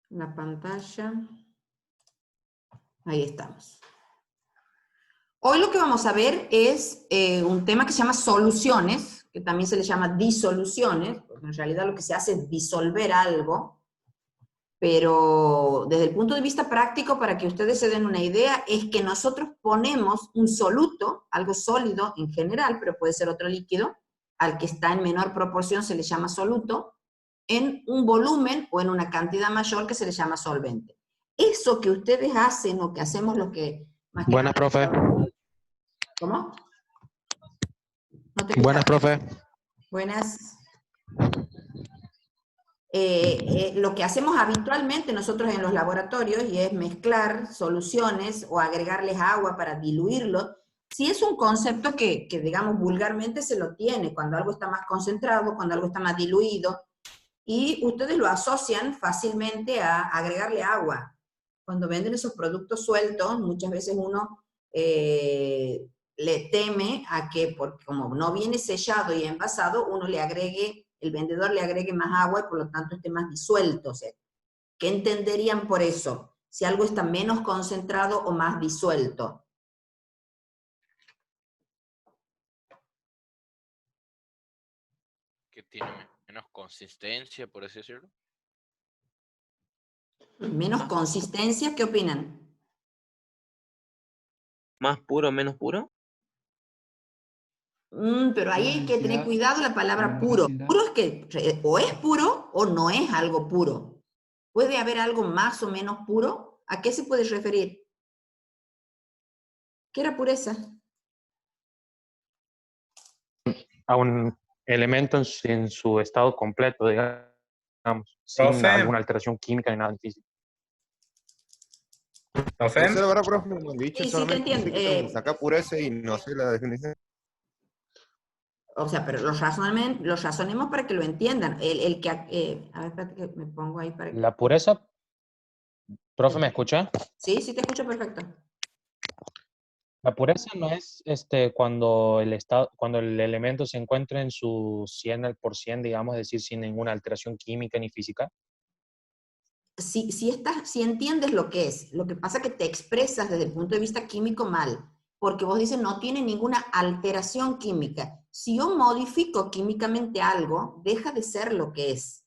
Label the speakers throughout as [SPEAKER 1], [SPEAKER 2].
[SPEAKER 1] La pantalla. Ahí estamos. Hoy lo que vamos a ver es un tema que se llama soluciones, que también se le llama disoluciones, porque en realidad lo que se hace es disolver algo, pero desde el punto de vista práctico, para que ustedes se den una idea, es que nosotros ponemos un soluto, algo sólido en general, pero puede ser otro líquido, al que está en menor proporción se le llama soluto, en un volumen o en una cantidad mayor que se le llama solvente. Eso que ustedes hacen o que hacemos los que... Más que
[SPEAKER 2] Buenas,
[SPEAKER 1] nada,
[SPEAKER 2] profe.
[SPEAKER 1] ¿cómo? No te
[SPEAKER 2] Buenas,
[SPEAKER 1] escuchaba.
[SPEAKER 2] profe.
[SPEAKER 1] Buenas. Lo que hacemos habitualmente nosotros en los laboratorios y es mezclar soluciones o agregarles agua para diluirlo. Si es un concepto que digamos vulgarmente se lo tiene cuando algo está más concentrado, cuando algo está más diluido, y ustedes lo asocian fácilmente a agregarle agua. Cuando venden esos productos sueltos, muchas veces uno le teme a que, porque como no viene sellado y envasado, uno le agregue, el vendedor le agregue más agua y por lo tanto esté más disuelto. O sea, ¿qué entenderían por eso? Si algo está menos concentrado o más disuelto.
[SPEAKER 3] Que tiene menos consistencia, por así decirlo.
[SPEAKER 1] Menos consistencia, ¿qué opinan?
[SPEAKER 4] ¿Más puro, menos puro?
[SPEAKER 1] Pero ahí hay que tener cuidado la palabra puro. Puro es que o es puro o no es algo puro. ¿Puede haber algo más o menos puro? ¿A qué se puede referir? ¿Qué era pureza?
[SPEAKER 2] A un elemento en su estado completo, digamos, sin
[SPEAKER 5] Profe.
[SPEAKER 2] alguna alteración química ni nada difícil.
[SPEAKER 5] ¿Profe?
[SPEAKER 6] No sé, la verdad, profe, me han dicho
[SPEAKER 1] Sí, sí, te
[SPEAKER 6] solamente
[SPEAKER 1] entiendo.
[SPEAKER 6] que tengo que sacar pureza y no sé la definición.
[SPEAKER 1] O sea, pero los razonemos para que lo entiendan. El que... a ver, espérate que me pongo ahí para que...
[SPEAKER 2] La pureza, profe, ¿me escucha?
[SPEAKER 1] Sí, sí, te escucho perfecto.
[SPEAKER 2] La pureza no es cuando el elemento se encuentra en su 100%, digamos, es decir, sin ninguna alteración química ni física.
[SPEAKER 1] Si entiendes lo que es, lo que pasa es que te expresas desde el punto de vista químico mal, porque vos dices no tiene ninguna alteración química. Si yo modifico químicamente algo, deja de ser lo que es.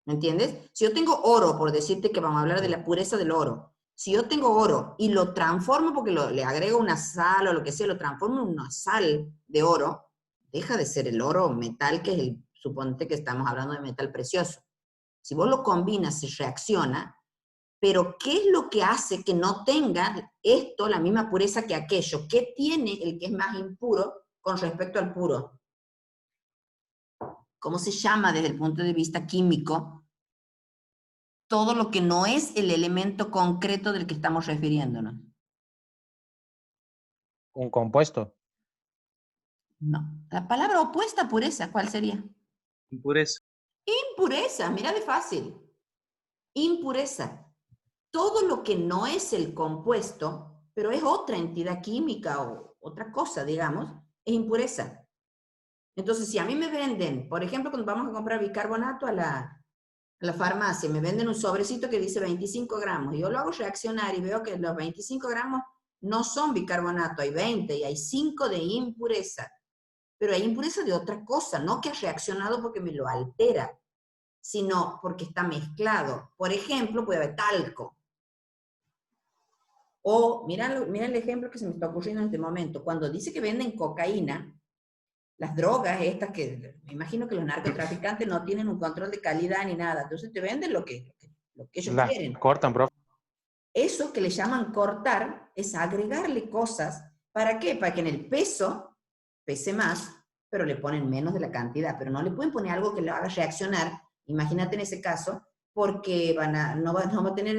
[SPEAKER 1] ¿Me entiendes? Si yo tengo oro, por decirte que vamos a hablar de la pureza del oro, si yo tengo oro y lo transformo porque le agrego una sal o lo que sea, lo transformo en una sal de oro, deja de ser el oro metal que es el, suponte que estamos hablando de metal precioso. Si vos lo combinas, se reacciona, pero ¿qué es lo que hace que no tenga esto la misma pureza que aquello? ¿Qué tiene el que es más impuro con respecto al puro? ¿Cómo se llama desde el punto de vista químico todo lo que no es el elemento concreto del que estamos refiriéndonos?
[SPEAKER 2] Un compuesto.
[SPEAKER 1] No. La palabra opuesta a pureza, ¿cuál sería?
[SPEAKER 4] Impureza.
[SPEAKER 1] Impureza, mira de fácil. Impureza. Todo lo que no es el compuesto, pero es otra entidad química o otra cosa, digamos, es impureza. Entonces, si a mí me venden, por ejemplo, cuando vamos a comprar bicarbonato a la farmacia, me venden un sobrecito que dice 25 gramos, y yo lo hago reaccionar y veo que los 25 gramos no son bicarbonato, hay 20 y hay 5 de impureza. Pero hay impureza de otra cosa, no que ha reaccionado porque me lo altera, sino porque está mezclado. Por ejemplo, puede haber talco. O, mira el ejemplo que se me está ocurriendo en este momento. Cuando dice que venden cocaína, las drogas estas que, me imagino que los narcotraficantes no tienen un control de calidad ni nada, entonces te venden lo que ellos
[SPEAKER 2] Las
[SPEAKER 1] quieren.
[SPEAKER 2] cortan, profe.
[SPEAKER 1] Eso que le llaman cortar es agregarle cosas. ¿Para qué? Para que en el peso pese más, pero le ponen menos de la cantidad. Pero no le pueden poner algo que lo haga reaccionar, imagínate en ese caso, porque no va a tener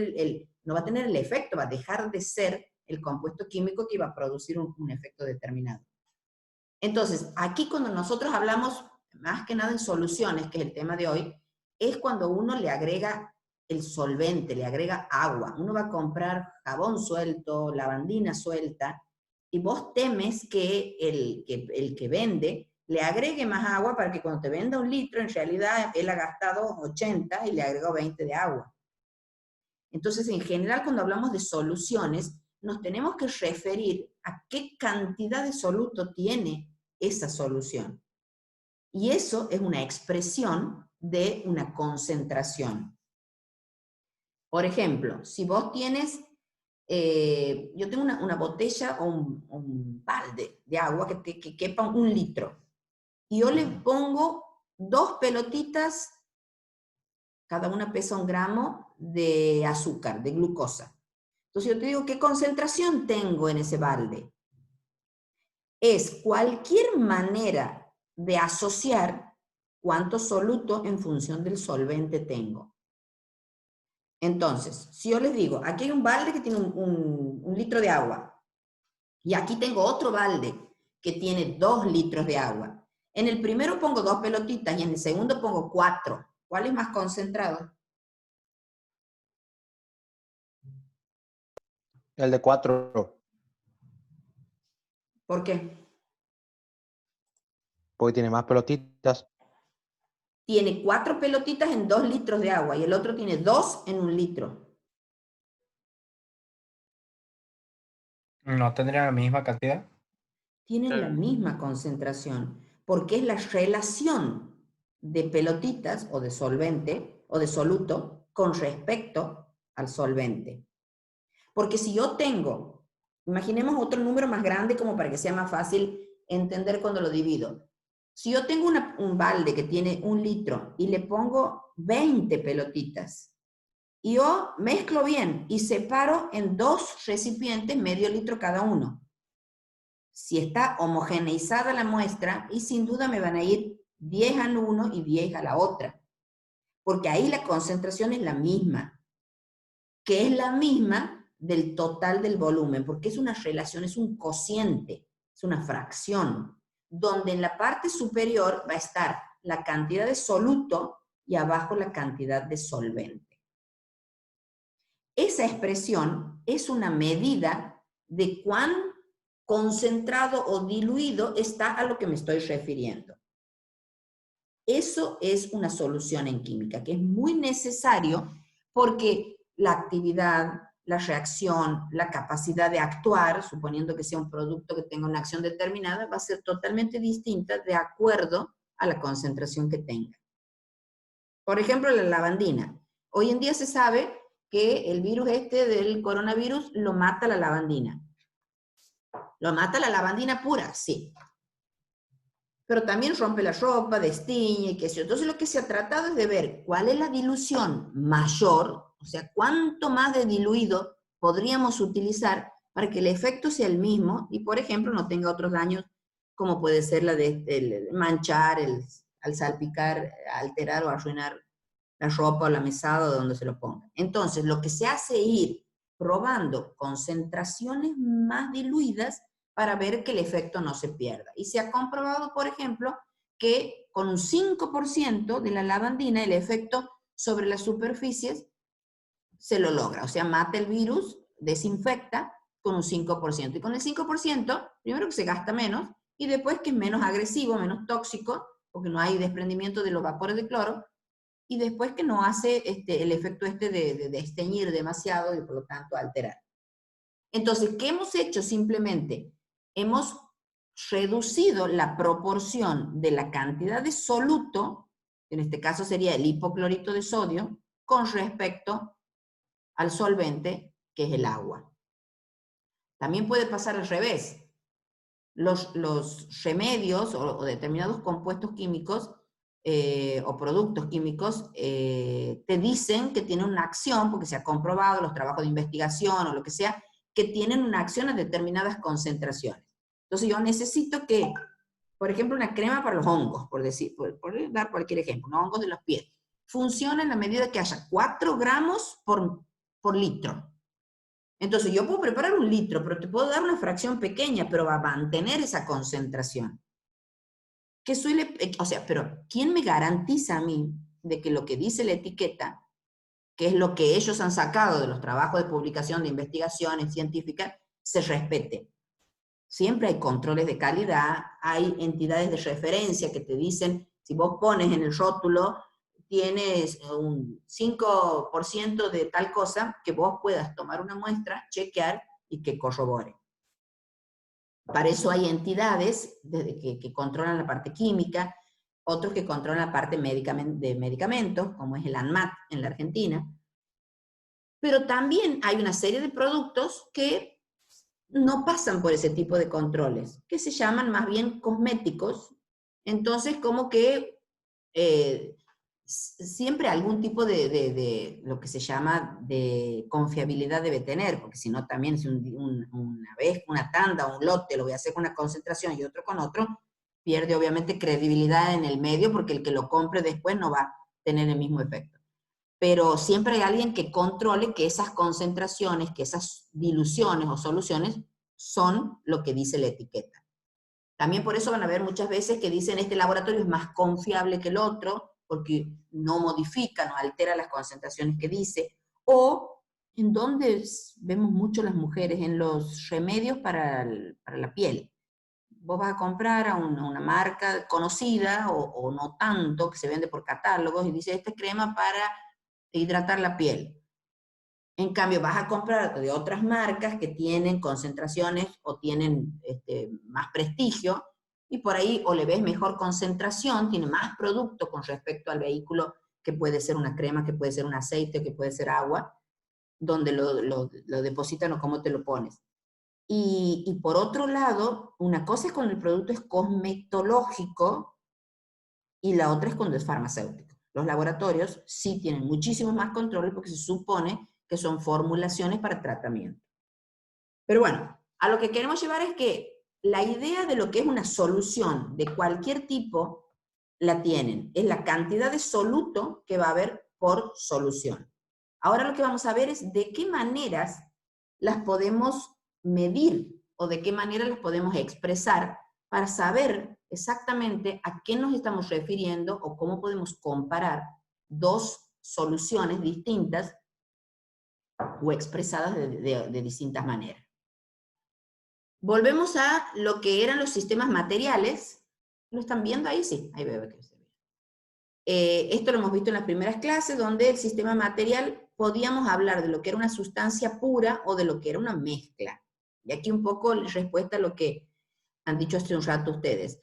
[SPEAKER 1] el efecto, va a dejar de ser el compuesto químico que iba a producir un efecto determinado. Entonces, aquí cuando nosotros hablamos, más que nada en soluciones, que es el tema de hoy, es cuando uno le agrega el solvente, le agrega agua. Uno va a comprar jabón suelto, lavandina suelta, y vos temes que el que vende le agregue más agua para que cuando te venda 1 litro, en realidad él ha gastado 80 y le agregó 20 de agua. Entonces, en general, cuando hablamos de soluciones, nos tenemos que referir a qué cantidad de soluto tiene esa solución. Y eso es una expresión de una concentración. Por ejemplo, si vos tienes, yo tengo una botella o un balde de agua que quepa 1 litro, y yo le pongo 2 pelotitas, cada una pesa 1 gramo de azúcar, de glucosa. Entonces yo te digo, ¿qué concentración tengo en ese balde? Es cualquier manera de asociar cuánto soluto en función del solvente tengo. Entonces, si yo les digo, aquí hay un balde que tiene un litro de agua, y aquí tengo otro balde que tiene 2 litros de agua. En el primero pongo 2 pelotitas y en el segundo pongo 4. ¿Cuál es más concentrado?
[SPEAKER 2] El de 4,
[SPEAKER 1] ¿Por qué?
[SPEAKER 2] porque tiene más pelotitas.
[SPEAKER 1] Tiene 4 pelotitas en 2 litros de agua y el otro tiene 2 en 1 litro.
[SPEAKER 5] ¿No tendría la misma cantidad?
[SPEAKER 1] Tienen la
[SPEAKER 3] Claro.
[SPEAKER 1] misma concentración, porque es la relación de pelotitas o de solvente o de soluto con respecto al solvente. Porque si yo tengo, imaginemos otro número más grande como para que sea más fácil entender cuando lo divido. Si yo tengo un balde que tiene 1 litro y le pongo 20 pelotitas, y yo mezclo bien y separo en 2 recipientes medio litro cada uno. Si está homogeneizada la muestra, y sin duda me van a ir 10 a uno y 10 a la otra. Porque ahí la concentración es la misma, que es la misma del total del volumen, porque es una relación, es un cociente, es una fracción, donde en la parte superior va a estar la cantidad de soluto y abajo la cantidad de solvente. Esa expresión es una medida de cuán concentrado o diluido está a lo que me estoy refiriendo. Eso es una solución en química, que es muy necesario porque la actividad, la reacción, la capacidad de actuar, suponiendo que sea un producto que tenga una acción determinada, va a ser totalmente distinta de acuerdo a la concentración que tenga. Por ejemplo, la lavandina. Hoy en día se sabe que el virus del coronavirus lo mata la lavandina. ¿Lo mata la lavandina pura? Sí. Pero también rompe la ropa, destiñe y qué sé yo. Entonces lo que se ha tratado es de ver cuál es la dilución mayor, o sea, cuánto más de diluido podríamos utilizar para que el efecto sea el mismo y, por ejemplo, no tenga otros daños como puede ser la de manchar, al salpicar, alterar o arruinar la ropa o la mesada o donde se lo ponga. Entonces, lo que se hace es ir probando concentraciones más diluidas para ver que el efecto no se pierda. Y se ha comprobado, por ejemplo, que con un 5% de la lavandina el efecto sobre las superficies se lo logra. O sea, mata el virus, desinfecta con un 5%. Y con el 5%, primero que se gasta menos, y después que es menos agresivo, menos tóxico, porque no hay desprendimiento de los vapores de cloro, y después que no hace el efecto de desteñir demasiado y por lo tanto alterar. Entonces, ¿qué hemos hecho? Simplemente hemos reducido la proporción de la cantidad de soluto, en este caso sería el hipoclorito de sodio, con respecto al solvente, que es el agua. También puede pasar al revés. Los remedios o determinados compuestos químicos o productos químicos te dicen que tienen una acción, porque se ha comprobado los trabajos de investigación o lo que sea, que tienen una acción a determinadas concentraciones. Entonces yo necesito que, por ejemplo, una crema para los hongos, por dar cualquier ejemplo, unos hongos de los pies, funciona en la medida que haya 4 gramos por litro. Entonces yo puedo preparar 1 litro, pero te puedo dar una fracción pequeña, pero va a mantener esa concentración. Que suele, o sea, pero ¿quién me garantiza a mí de que lo que dice la etiqueta, que es lo que ellos han sacado de los trabajos de publicación de investigaciones científicas, se respete? Siempre hay controles de calidad, hay entidades de referencia que te dicen, si vos pones en el rótulo, tienes un 5% de tal cosa, que vos puedas tomar una muestra, chequear y que corrobore. Para eso hay entidades que controlan la parte química, otros que controlan la parte de medicamentos, como es el ANMAT en la Argentina. Pero también hay una serie de productos que no pasan por ese tipo de controles, que se llaman más bien cosméticos. Entonces, como que siempre algún tipo de lo que se llama de confiabilidad debe tener, porque si no también si una vez, una tanda, un lote, lo voy a hacer con una concentración y otro con otro, pierde obviamente credibilidad en el medio, porque el que lo compre después no va a tener el mismo efecto. Pero siempre hay alguien que controle que esas concentraciones, que esas diluciones o soluciones son lo que dice la etiqueta. También por eso van a ver muchas veces que dicen este laboratorio es más confiable que el otro, porque no modifica, no altera las concentraciones que dice, o en donde vemos mucho las mujeres, en los remedios para la piel. Vos vas a comprar a una marca conocida, o no tanto, que se vende por catálogos, y dice, esta es crema para hidratar la piel. En cambio, vas a comprar de otras marcas que tienen concentraciones o tienen más prestigio, y por ahí o le ves mejor concentración, tiene más producto con respecto al vehículo, que puede ser una crema, que puede ser un aceite, que puede ser agua, donde lo depositan o cómo te lo pones. Y por otro lado, una cosa es cuando el producto es cosmetológico y la otra es cuando es farmacéutico. Los laboratorios sí tienen muchísimos más controles porque se supone que son formulaciones para tratamiento. Pero bueno, a lo que queremos llevar es que la idea de lo que es una solución de cualquier tipo la tienen. Es la cantidad de soluto que va a haber por solución. Ahora lo que vamos a ver es de qué maneras las podemos medir o de qué manera las podemos expresar para saber exactamente a qué nos estamos refiriendo o cómo podemos comparar dos soluciones distintas o expresadas de distintas maneras. Volvemos a lo que eran los sistemas materiales. ¿Lo están viendo ahí? Sí, ahí veo que se ve. Esto lo hemos visto en las primeras clases, donde el sistema material podíamos hablar de lo que era una sustancia pura o de lo que era una mezcla. Y aquí un poco la respuesta a lo que han dicho hace un rato ustedes.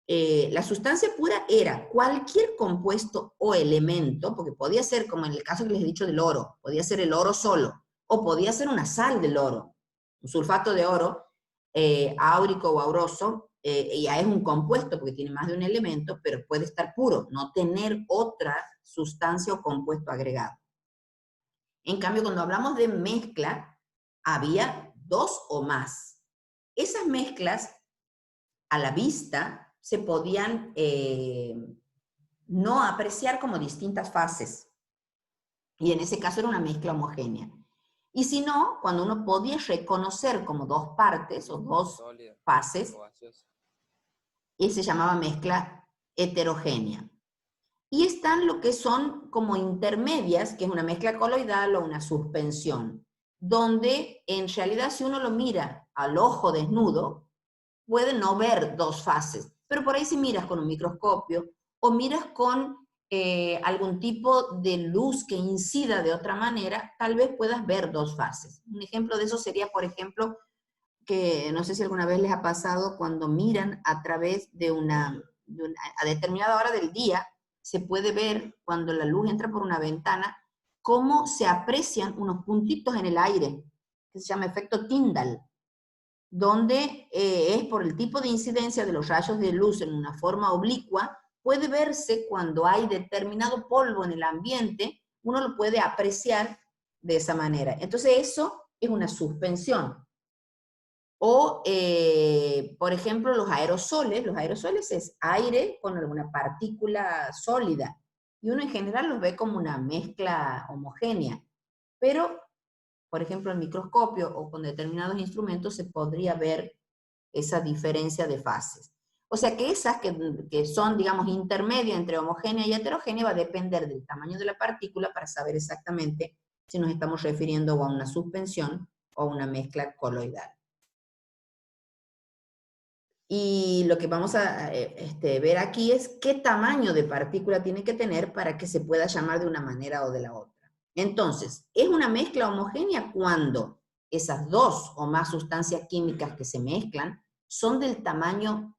[SPEAKER 1] La sustancia pura era cualquier compuesto o elemento, porque podía ser, como en el caso que les he dicho del oro, podía ser el oro solo, o podía ser una sal del oro, un sulfato de oro, áurico o auroso, ya es un compuesto porque tiene más de un elemento, pero puede estar puro, no tener otra sustancia o compuesto agregado. En cambio, cuando hablamos de mezcla, había dos o más. Esas mezclas, a la vista, se podían no apreciar como distintas fases. Y en ese caso era una mezcla homogénea. Y si no, cuando uno podía reconocer como dos partes o dos fases, y se llamaba mezcla heterogénea. Y están lo que son como intermedias, que es una mezcla coloidal o una suspensión, donde en realidad si uno lo mira al ojo desnudo, puede no ver dos fases, pero por ahí si miras con un microscopio o miras con algún tipo de luz que incida de otra manera, tal vez puedas ver dos fases. Un ejemplo de eso sería, por ejemplo, que no sé si alguna vez les ha pasado cuando miran a través de a determinada hora del día, se puede ver cuando la luz entra por una ventana, cómo se aprecian unos puntitos en el aire, que se llama efecto Tyndall, donde es por el tipo de incidencia de los rayos de luz en una forma oblicua, puede verse cuando hay determinado polvo en el ambiente, uno lo puede apreciar de esa manera. Entonces eso es una suspensión. O, por ejemplo, los aerosoles es aire con alguna partícula sólida, y uno en general los ve como una mezcla homogénea, pero, por ejemplo, en microscopio o con determinados instrumentos se podría ver esa diferencia de fases. O sea que esas que son, digamos, intermedias entre homogénea y heterogénea va a depender del tamaño de la partícula para saber exactamente si nos estamos refiriendo a una suspensión o a una mezcla coloidal. Y lo que vamos a ver aquí es qué tamaño de partícula tiene que tener para que se pueda llamar de una manera o de la otra. Entonces, es una mezcla homogénea cuando esas dos o más sustancias químicas que se mezclan son del tamaño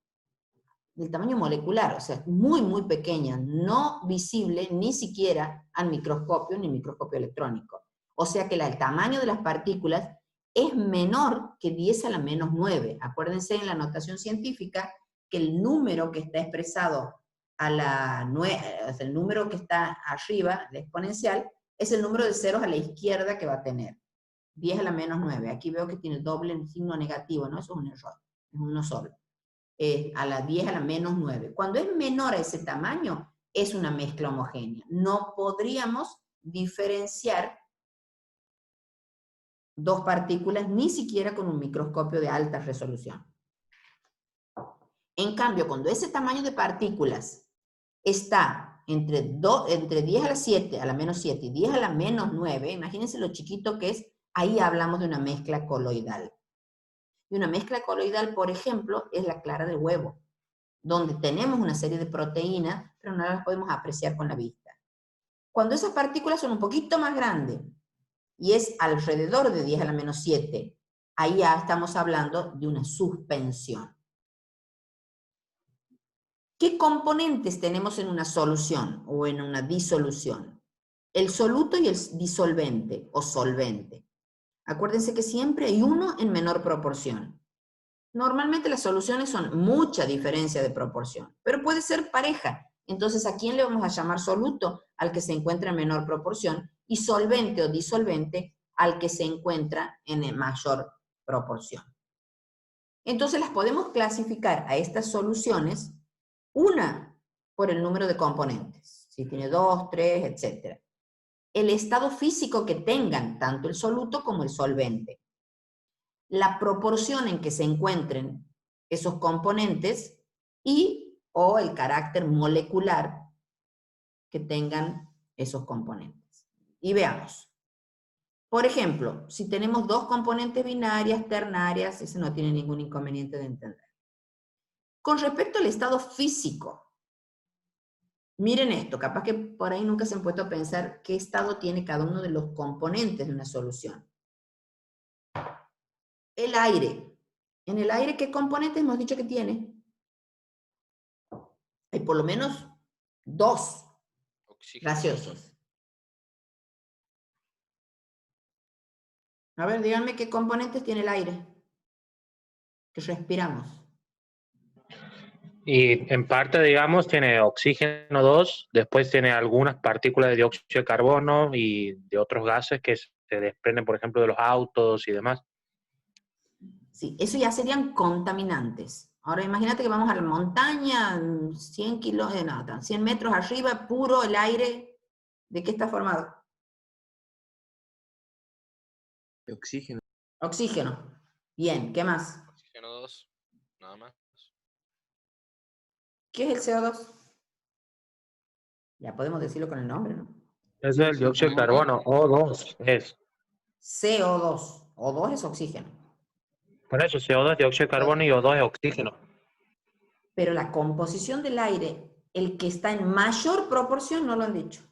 [SPEAKER 1] molecular, o sea, muy, muy pequeña, no visible ni siquiera al microscopio ni microscopio electrónico. O sea que el tamaño de las partículas es menor que 10 a la menos 9. Acuérdense en la notación científica que el número que está expresado a la 9, o sea, el número que está arriba, la exponencial, es el número de ceros a la izquierda que va a tener. 10 a la menos 9. Aquí veo que tiene doble signo negativo, ¿no? Eso es un error. Es uno solo. A la 10 a la menos 9. Cuando es menor a ese tamaño, es una mezcla homogénea. No podríamos diferenciar dos partículas ni siquiera con un microscopio de alta resolución. En cambio, cuando ese tamaño de partículas está entre 10 a la 7, a la menos 7 y 10 a la menos 9, imagínense lo chiquito que es, ahí hablamos de una mezcla coloidal. Y una mezcla coloidal, por ejemplo, es la clara del huevo, donde tenemos una serie de proteínas, pero no las podemos apreciar con la vista. Cuando esas partículas son un poquito más grandes, y es alrededor de 10 a la menos 7, ahí ya estamos hablando de una suspensión. ¿Qué componentes tenemos en una solución o en una disolución? El soluto y el disolvente o solvente. Acuérdense que siempre hay uno en menor proporción. Normalmente las soluciones son mucha diferencia de proporción, pero puede ser pareja. Entonces, ¿a quién le vamos a llamar soluto? Al que se encuentra en menor proporción, y solvente o disolvente al que se encuentra en mayor proporción. Entonces las podemos clasificar a estas soluciones, una por el número de componentes, si tiene 2, 3, etc. El estado físico que tengan tanto el soluto como el solvente. La proporción en que se encuentren esos componentes o el carácter molecular que tengan esos componentes. Y veamos. Por ejemplo, si tenemos dos componentes binarias, ternarias, ese no tiene ningún inconveniente de entender. Con respecto al estado físico, miren esto, capaz que por ahí nunca se han puesto a pensar qué estado tiene cada uno de los componentes de una solución. El aire. En el aire, ¿qué componentes hemos dicho que tiene? Hay por lo menos 2
[SPEAKER 3] Oxígeno.
[SPEAKER 1] gaseosos. A ver, díganme qué componentes tiene el aire que respiramos.
[SPEAKER 2] Y en parte, digamos, tiene oxígeno 2, después tiene algunas partículas de dióxido de carbono y de otros gases que se desprenden, por ejemplo, de los autos y demás.
[SPEAKER 1] Sí, eso ya serían contaminantes. Ahora imagínate que vamos a la montaña, 100 metros arriba, puro el aire. ¿De qué está formado?
[SPEAKER 4] De oxígeno.
[SPEAKER 1] Oxígeno. Bien, ¿qué más?
[SPEAKER 3] Oxígeno 2, nada más.
[SPEAKER 1] ¿Qué es el CO2? Ya podemos decirlo con el nombre, ¿no?
[SPEAKER 2] Es el dióxido de carbono, O2 es.
[SPEAKER 1] CO2. O2 es oxígeno.
[SPEAKER 2] Por eso, CO2 es dióxido de carbono y O2 es oxígeno.
[SPEAKER 1] Pero la composición del aire, el que está en mayor proporción, no lo han dicho.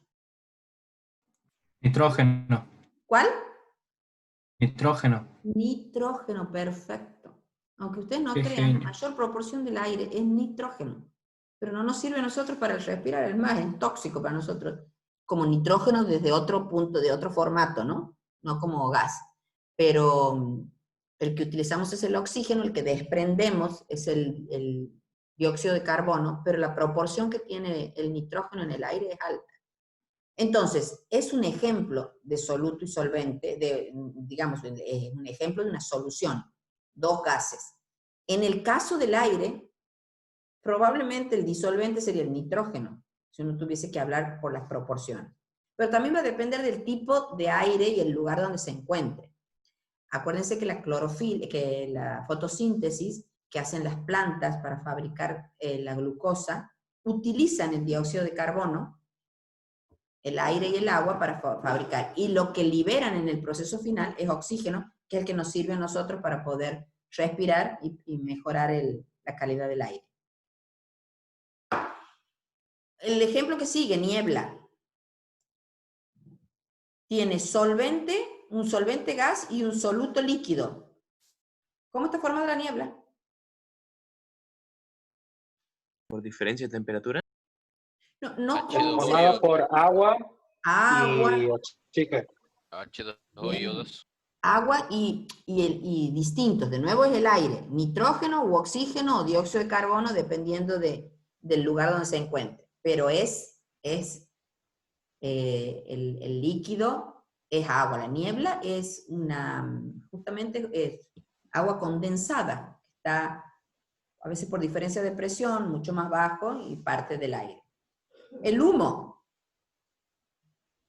[SPEAKER 5] Nitrógeno.
[SPEAKER 1] ¿Cuál?
[SPEAKER 5] Nitrógeno.
[SPEAKER 1] Nitrógeno, perfecto. Aunque ustedes no
[SPEAKER 5] Qué
[SPEAKER 1] crean,
[SPEAKER 5] genio.
[SPEAKER 1] mayor proporción del aire es nitrógeno. Pero no nos sirve a nosotros para respirar, es más, es tóxico para nosotros. Como nitrógeno desde otro punto, de otro formato, ¿no? No como gas. Pero el que utilizamos es el oxígeno, el que desprendemos es el dióxido de carbono, pero la proporción que tiene el nitrógeno en el aire es alta. Entonces, es un ejemplo de soluto y solvente, digamos, es un ejemplo de una solución, dos gases. En el caso del aire, probablemente el disolvente sería el nitrógeno, si uno tuviese que hablar por las proporciones. Pero también va a depender del tipo de aire y el lugar donde se encuentre. Acuérdense que la clorofila, que la fotosíntesis que hacen las plantas para fabricar la glucosa, utilizan el dióxido de carbono, el aire y el agua para fabricar. Y lo que liberan en el proceso final es oxígeno, que es el que nos sirve a nosotros para poder respirar y mejorar la calidad del aire. El ejemplo que sigue, niebla. Tiene solvente, un solvente gas y un soluto líquido. ¿Cómo está formada la niebla?
[SPEAKER 4] Por diferencia de temperatura.
[SPEAKER 1] No, ¿cómo se
[SPEAKER 2] Formada por agua
[SPEAKER 1] agua,
[SPEAKER 2] y oxígeno.
[SPEAKER 3] H2O y O2.
[SPEAKER 1] agua y distintos. De nuevo es el aire, nitrógeno u oxígeno o dióxido de carbono, dependiendo del lugar donde se encuentre. Pero el líquido es agua. La niebla es justamente es agua condensada. Está a veces por diferencia de presión, mucho más bajo y parte del aire. El humo.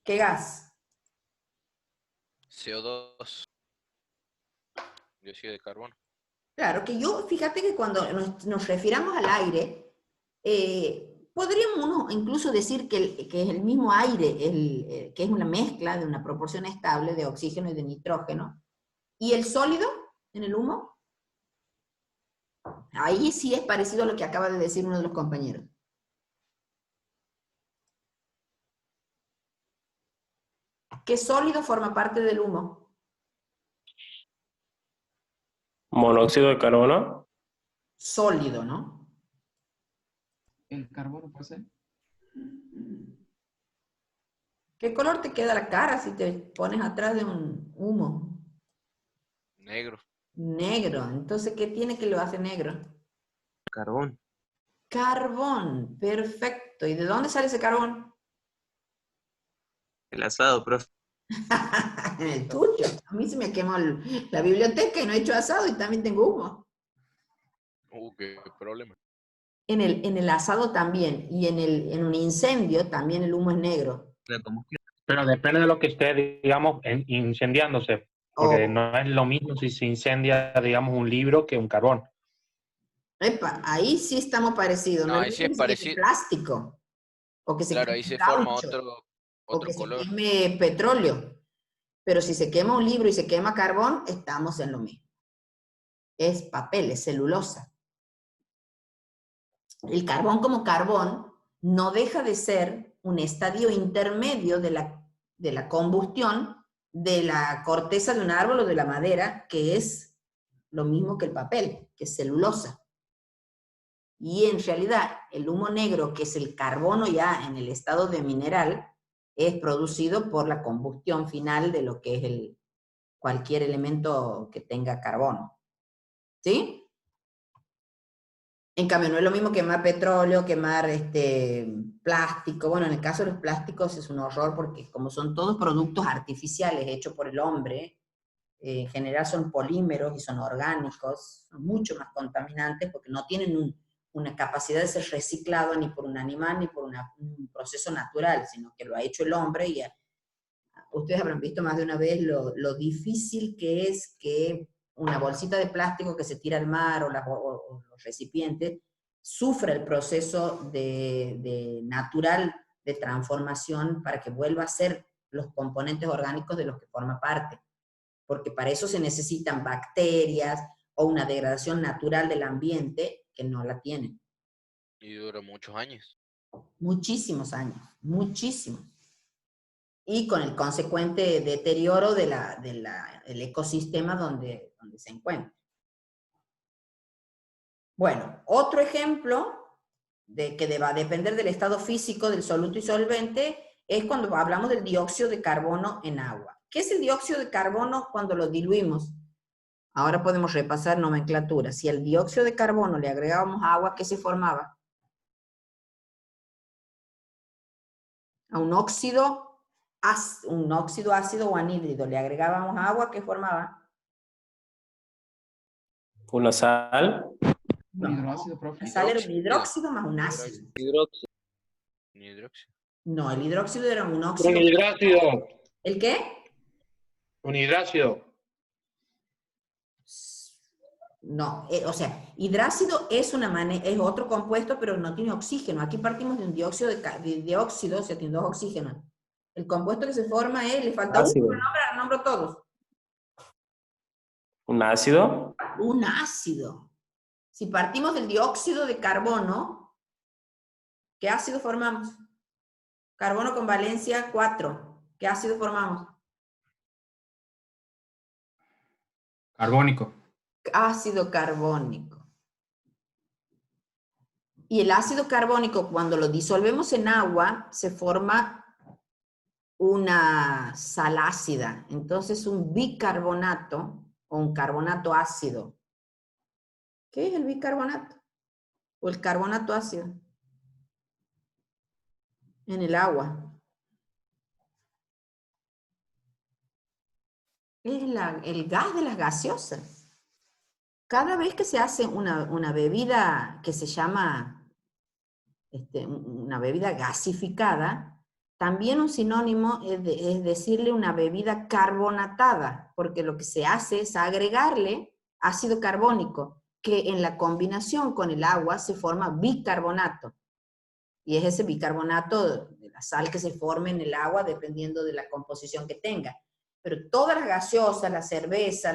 [SPEAKER 1] ¿Qué gas?
[SPEAKER 3] CO2. Dióxido de carbono.
[SPEAKER 1] Claro, que fíjate que cuando nos refiramos al aire, podríamos uno incluso decir que es el mismo aire, que es una mezcla de una proporción estable de oxígeno y de nitrógeno. ¿Y el sólido en el humo? Ahí sí es parecido a lo que acaba de decir uno de los compañeros. ¿Qué sólido forma parte del humo?
[SPEAKER 7] Monóxido de carbono.
[SPEAKER 1] Sólido, ¿no?
[SPEAKER 5] El carbono puede ser.
[SPEAKER 1] ¿Qué color te queda la cara si te pones atrás de un humo?
[SPEAKER 3] Negro.
[SPEAKER 1] Negro. Entonces, ¿qué tiene que lo hace negro?
[SPEAKER 4] Carbón.
[SPEAKER 1] Carbón. Perfecto. ¿Y de dónde sale ese carbón?
[SPEAKER 4] El asado, profe.
[SPEAKER 1] En el tuyo. A mí se me quemó la biblioteca y no he hecho asado y también tengo humo.
[SPEAKER 3] Qué problema.
[SPEAKER 1] En el asado también. Y en un incendio también el humo es negro.
[SPEAKER 4] La combustión.
[SPEAKER 2] Pero depende de lo que esté, digamos, incendiándose. Porque
[SPEAKER 1] Oh,
[SPEAKER 2] no es lo mismo si se incendia, digamos, un libro que un carbón.
[SPEAKER 1] epa, ahí sí estamos parecidos.
[SPEAKER 3] No,
[SPEAKER 1] No es
[SPEAKER 3] ahí
[SPEAKER 1] lo
[SPEAKER 3] sí es
[SPEAKER 1] mismo que se queme
[SPEAKER 3] parecido.
[SPEAKER 1] plástico. O que se
[SPEAKER 3] Claro,
[SPEAKER 1] queme
[SPEAKER 3] ahí se forma
[SPEAKER 1] caucho. O
[SPEAKER 3] otro
[SPEAKER 1] que se
[SPEAKER 3] color.
[SPEAKER 1] queme petróleo. Pero si se quema un libro y se quema carbón, estamos en lo mismo. Es papel, es celulosa. El carbón como carbón no deja de ser un estadio intermedio de la combustión de la corteza de un árbol o de la madera, que es lo mismo que el papel, que es celulosa. Y en realidad el humo negro, que es el carbono ya en el estado de mineral, es producido por la combustión final de lo que es cualquier elemento que tenga carbono. ¿Sí? En cambio, no es lo mismo quemar petróleo, quemar plástico. Bueno, en el caso de los plásticos es un horror porque como son todos productos artificiales hechos por el hombre, en general son polímeros y son orgánicos, son mucho más contaminantes porque no tienen una capacidad de ser reciclado ni por un animal ni por un proceso natural, sino que lo ha hecho el hombre y ustedes habrán visto más de una vez lo difícil que es que una bolsita de plástico que se tira al mar o los recipientes sufra el proceso natural de transformación para que vuelva a ser los componentes orgánicos de los que forma parte. Porque para eso se necesitan bacterias o una degradación natural del ambiente que no la tienen.
[SPEAKER 3] Y dura muchos años.
[SPEAKER 1] Muchísimos años, muchísimos. Y con el consecuente deterioro del ecosistema donde se encuentra. Bueno, otro ejemplo que va a depender del estado físico del soluto y solvente es cuando hablamos del dióxido de carbono en agua. ¿Qué es el dióxido de carbono cuando lo diluimos? Ahora podemos repasar nomenclatura. Si al dióxido de carbono le agregábamos agua, ¿qué se formaba? A un óxido ácido o anhídrido le agregábamos agua, ¿qué formaba?
[SPEAKER 7] Una sal.
[SPEAKER 1] No.
[SPEAKER 5] Un hidroácido, profe.
[SPEAKER 1] La sal era un hidróxido más un ácido.
[SPEAKER 3] Hidróxido.
[SPEAKER 1] No, el hidróxido era un
[SPEAKER 2] Un
[SPEAKER 1] óxido.
[SPEAKER 2] hidrácido.
[SPEAKER 1] ¿El qué?
[SPEAKER 2] Un hidrácido.
[SPEAKER 1] No, o sea, hidrácido es otro compuesto, pero no tiene oxígeno. Aquí partimos de un dióxido de óxido, o sea, tiene dos oxígenos. El compuesto que se forma le falta
[SPEAKER 7] Ácido.
[SPEAKER 1] uno, nombro todos.
[SPEAKER 7] Un ácido.
[SPEAKER 1] Un ácido. Si partimos del dióxido de carbono, ¿qué ácido formamos? Carbono con valencia 4. ¿Qué ácido formamos?
[SPEAKER 5] Carbónico.
[SPEAKER 1] Ácido carbónico. Y el ácido carbónico, cuando lo disolvemos en agua, se forma una sal ácida. Entonces, un bicarbonato o un carbonato ácido. ¿Qué es el bicarbonato? O el carbonato ácido. En el agua. Es el gas de las gaseosas. Cada vez que se hace una bebida que se llama una bebida gasificada, también un sinónimo es decirle una bebida carbonatada, porque lo que se hace es agregarle ácido carbónico, que en la combinación con el agua se forma bicarbonato. Y es ese bicarbonato de la sal que se forma en el agua dependiendo de la composición que tenga. Pero todas las gaseosas, la cerveza,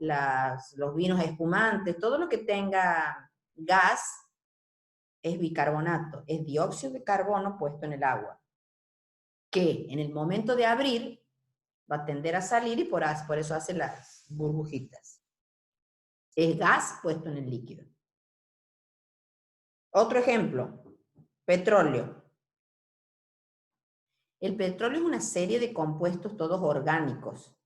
[SPEAKER 1] los vinos espumantes, todo lo que tenga gas, es bicarbonato, es dióxido de carbono puesto en el agua, que en el momento de abrir va a tender a salir y por eso hace las burbujitas. Es gas puesto en el líquido. Otro ejemplo, petróleo. El petróleo es una serie de compuestos todos orgánicos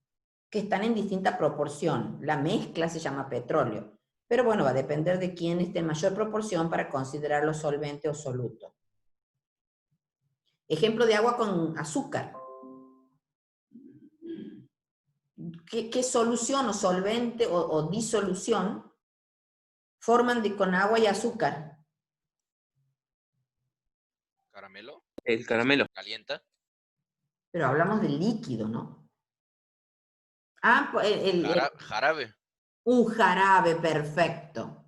[SPEAKER 1] que están en distinta proporción. La mezcla se llama petróleo. Pero bueno, va a depender de quién esté en mayor proporción para considerarlo solvente o soluto. Ejemplo de agua con azúcar. ¿Qué solución o solvente o disolución forman con agua y azúcar?
[SPEAKER 3] ¿Caramelo?
[SPEAKER 4] El caramelo.
[SPEAKER 3] ¿Calienta?
[SPEAKER 1] Pero hablamos de líquido, ¿no? Ah,
[SPEAKER 3] Jarabe.
[SPEAKER 1] un jarabe, perfecto.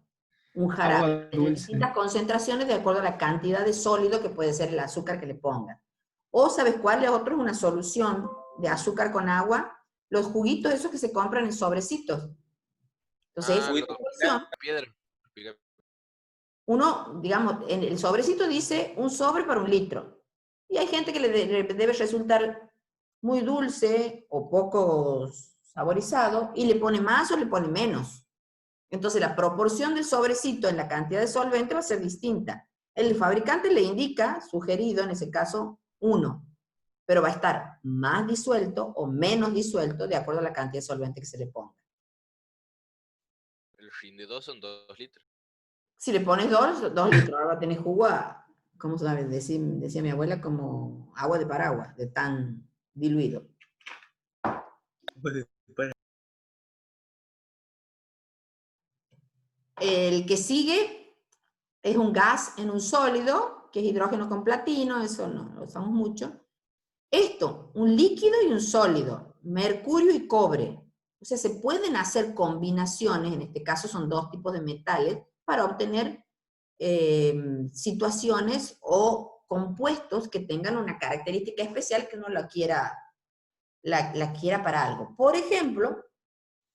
[SPEAKER 1] Un jarabe.
[SPEAKER 5] Agua
[SPEAKER 1] De
[SPEAKER 5] dulce.
[SPEAKER 1] distintas concentraciones de acuerdo a la cantidad de sólido que puede ser el azúcar que le pongan. O, ¿sabes cuál es otro? Es una solución de azúcar con agua. Los juguitos esos que se compran en sobrecitos. Entonces, esa solución,
[SPEAKER 3] Piedra.
[SPEAKER 1] uno, digamos, en el sobrecito dice un sobre para 1 litro. Y hay gente que le debe resultar muy dulce o poco saborizado y le pone más o le pone menos. Entonces la proporción del sobrecito en la cantidad de solvente va a ser distinta. El fabricante le indica, sugerido en ese caso, 1, pero va a estar más disuelto o menos disuelto de acuerdo a la cantidad de solvente que se le ponga.
[SPEAKER 3] El fin de 2 son 2 litros.
[SPEAKER 1] Si le pones 2 litros, ahora va a tener jugo a, ¿cómo se llama? Decía mi abuela, como agua de paraguas, de tan diluido. El que sigue es un gas en un sólido, que es hidrógeno con platino, eso no lo usamos mucho. Esto, un líquido y un sólido, mercurio y cobre. O sea, se pueden hacer combinaciones, en este caso son 2 tipos de metales, para obtener situaciones o compuestos que tengan una característica especial que uno la quiera para algo. Por ejemplo,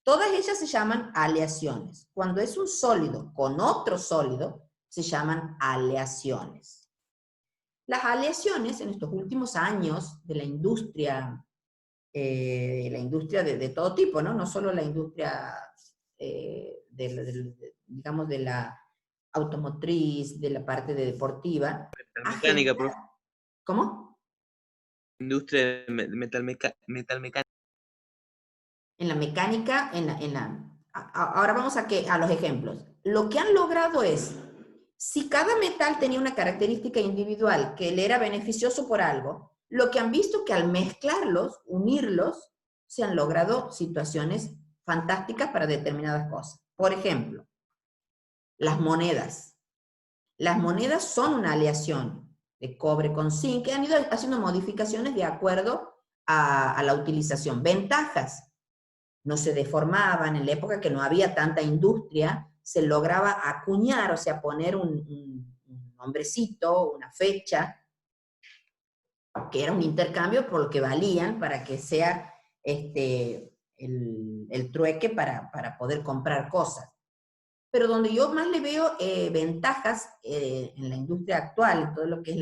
[SPEAKER 1] todas ellas se llaman aleaciones. Cuando es un sólido con otro sólido, se llaman aleaciones. Las aleaciones en estos últimos años de la industria de todo tipo, ¿no? No solo la industria, digamos, de la automotriz, de la parte de deportiva.
[SPEAKER 4] Mecánica, profe.
[SPEAKER 1] ¿Cómo?
[SPEAKER 4] Industria de metal mecánica.
[SPEAKER 1] En la mecánica, ahora vamos a los ejemplos. Lo que han logrado es, si cada metal tenía una característica individual que le era beneficioso por algo, lo que han visto que al mezclarlos, unirlos, se han logrado situaciones fantásticas para determinadas cosas. Por ejemplo, las monedas. Las monedas son una aleación de cobre con zinc, que han ido haciendo modificaciones de acuerdo a la utilización. Ventajas. No se deformaban, en la época que no había tanta industria, se lograba acuñar, o sea, poner un nombrecito, una fecha, que era un intercambio por lo que valían para que sea el trueque para poder comprar cosas. pero donde yo más le veo ventajas en la industria actual, en todo lo que es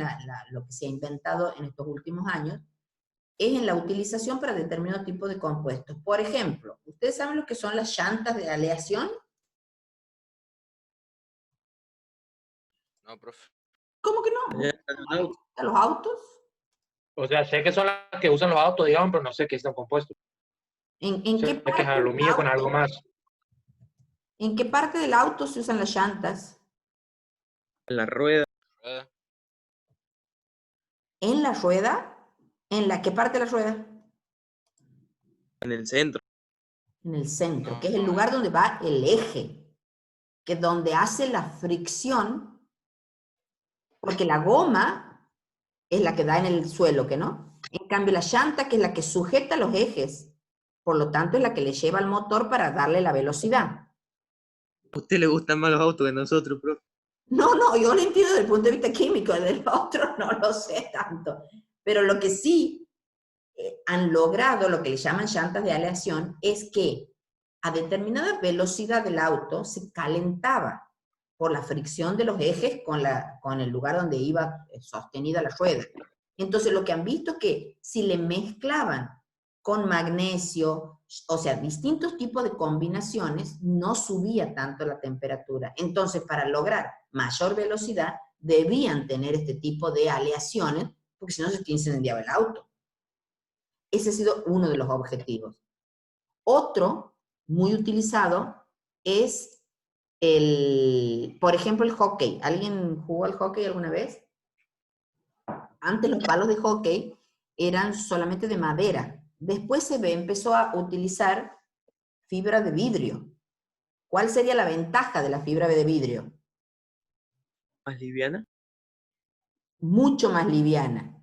[SPEAKER 1] lo que se ha inventado en estos últimos años, es en la utilización para determinado tipo de compuestos. Por ejemplo, ¿ustedes saben lo que son las llantas de aleación?
[SPEAKER 3] No, profe.
[SPEAKER 1] ¿Cómo que no? ¿A los autos?
[SPEAKER 2] O sea, sé que son las que usan los autos, digamos, pero no sé qué están compuestos.
[SPEAKER 1] ¿En qué
[SPEAKER 2] Sé que
[SPEAKER 1] parte
[SPEAKER 2] es
[SPEAKER 1] del
[SPEAKER 2] aluminio con
[SPEAKER 1] auto?
[SPEAKER 2] algo más.
[SPEAKER 1] ¿En qué parte del auto se usan las llantas?
[SPEAKER 4] La rueda.
[SPEAKER 3] Rueda.
[SPEAKER 1] ¿En la rueda? ¿En la qué parte de la rueda?
[SPEAKER 4] En el centro.
[SPEAKER 1] En el centro,
[SPEAKER 3] No,
[SPEAKER 1] que es el
[SPEAKER 3] no,
[SPEAKER 1] lugar donde va el eje, que es donde hace la fricción, porque la goma es la que da en el suelo, ¿que no? En cambio, la llanta, que es la que sujeta los ejes, por lo tanto, es la que le lleva al motor para darle la velocidad.
[SPEAKER 4] A usted le gustan más los autos que a nosotros, profe.
[SPEAKER 1] No, no, yo lo entiendo desde el punto de vista químico, del otro no lo sé tanto. Pero lo que sí han logrado, lo que le llaman llantas de aleación, es que a determinada velocidad del auto se calentaba por la fricción de los ejes con el lugar donde iba sostenida la rueda. Entonces lo que han visto es que si le mezclaban con magnesio, o sea, distintos tipos de combinaciones, no subía tanto la temperatura. Entonces, para lograr mayor velocidad, debían tener este tipo de aleaciones, porque si no se te incendiaba el auto. Ese ha sido uno de los objetivos. Otro, muy utilizado, es por ejemplo, el hockey. ¿Alguien jugó al hockey alguna vez? Antes los palos de hockey eran solamente de madera. Después empezó a utilizar fibra de vidrio. ¿Cuál sería la ventaja de la fibra de vidrio?
[SPEAKER 4] ¿Más liviana?
[SPEAKER 1] Mucho más liviana.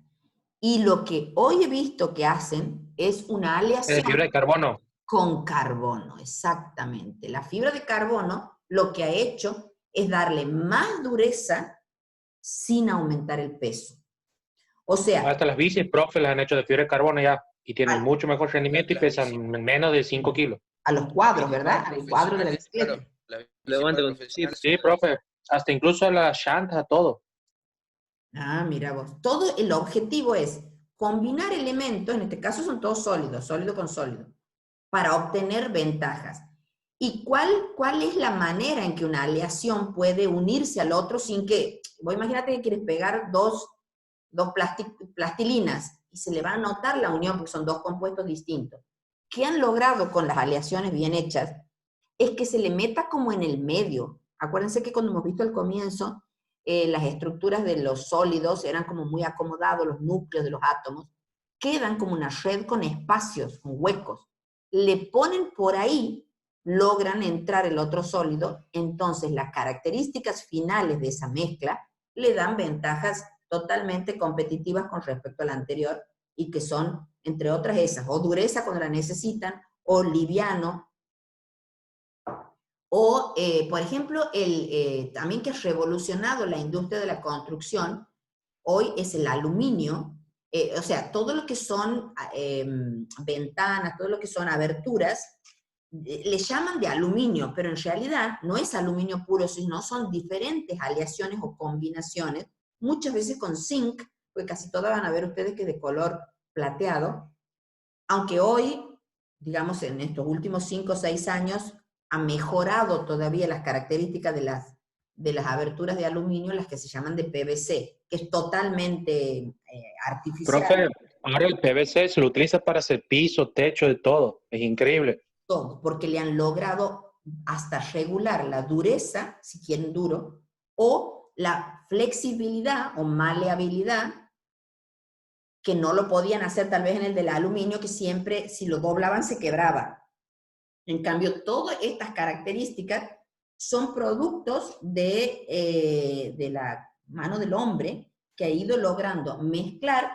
[SPEAKER 1] Y lo que hoy he visto que hacen es una
[SPEAKER 2] Es de
[SPEAKER 1] aleación
[SPEAKER 2] fibra de carbono.
[SPEAKER 1] con carbono, exactamente. La fibra de carbono lo que ha hecho es darle más dureza sin aumentar el peso. O sea,
[SPEAKER 2] Hasta las bicis, profe, las han hecho de fibra de carbono ya. Y tienen
[SPEAKER 1] a,
[SPEAKER 2] mucho mejor rendimiento y
[SPEAKER 3] La
[SPEAKER 2] pesan
[SPEAKER 3] bici.
[SPEAKER 2] menos de 5 kilos.
[SPEAKER 1] a los cuadros, ¿verdad? Al cuadro de la
[SPEAKER 3] Profesionales, claro.
[SPEAKER 1] bicicleta.
[SPEAKER 3] La bici
[SPEAKER 4] Levanta
[SPEAKER 3] para
[SPEAKER 4] con... Sí,
[SPEAKER 3] profesionales.
[SPEAKER 2] Sí, profe. Hasta incluso a las llantas, a todo.
[SPEAKER 1] Ah, mira vos. Todo el objetivo es combinar elementos, en este caso son todos sólidos, sólido con sólido, para obtener ventajas. ¿Y cuál es la manera en que una aleación puede unirse al otro sin que, vos imagínate que quieres pegar dos plastilinas y se le va a notar la unión porque son dos compuestos distintos? ¿Qué han logrado con las aleaciones bien hechas? Es que se le meta como en el medio. Acuérdense que cuando hemos visto al comienzo, las estructuras de los sólidos eran como muy acomodados, los núcleos de los átomos, quedan como una red con espacios, con huecos. Le ponen por ahí, logran entrar el otro sólido, entonces las características finales de esa mezcla le dan ventajas totalmente competitivas con respecto a la anterior, y que son, entre otras esas, o dureza cuando la necesitan, o liviano, o, por ejemplo, también que ha revolucionado la industria de la construcción, hoy es el aluminio, o sea, todo lo que son ventanas, todo lo que son aberturas, le llaman de aluminio, pero en realidad no es aluminio puro, sino son diferentes aleaciones o combinaciones, muchas veces con zinc, porque casi todas van a ver ustedes que es de color plateado, aunque hoy, digamos, en estos últimos 5 o 6 años, ha mejorado todavía las características de las aberturas de aluminio, las que se llaman de PVC, que es totalmente artificial.
[SPEAKER 2] Profe, ahora el PVC se lo utiliza para hacer piso, techo, de todo. Es increíble.
[SPEAKER 1] Todo, porque le han logrado hasta regular la dureza, si quieren duro, o la flexibilidad o maleabilidad, que no lo podían hacer tal vez en el del aluminio, que siempre, si lo doblaban, se quebraba. En cambio, todas estas características son productos de la mano del hombre, que ha ido logrando mezclar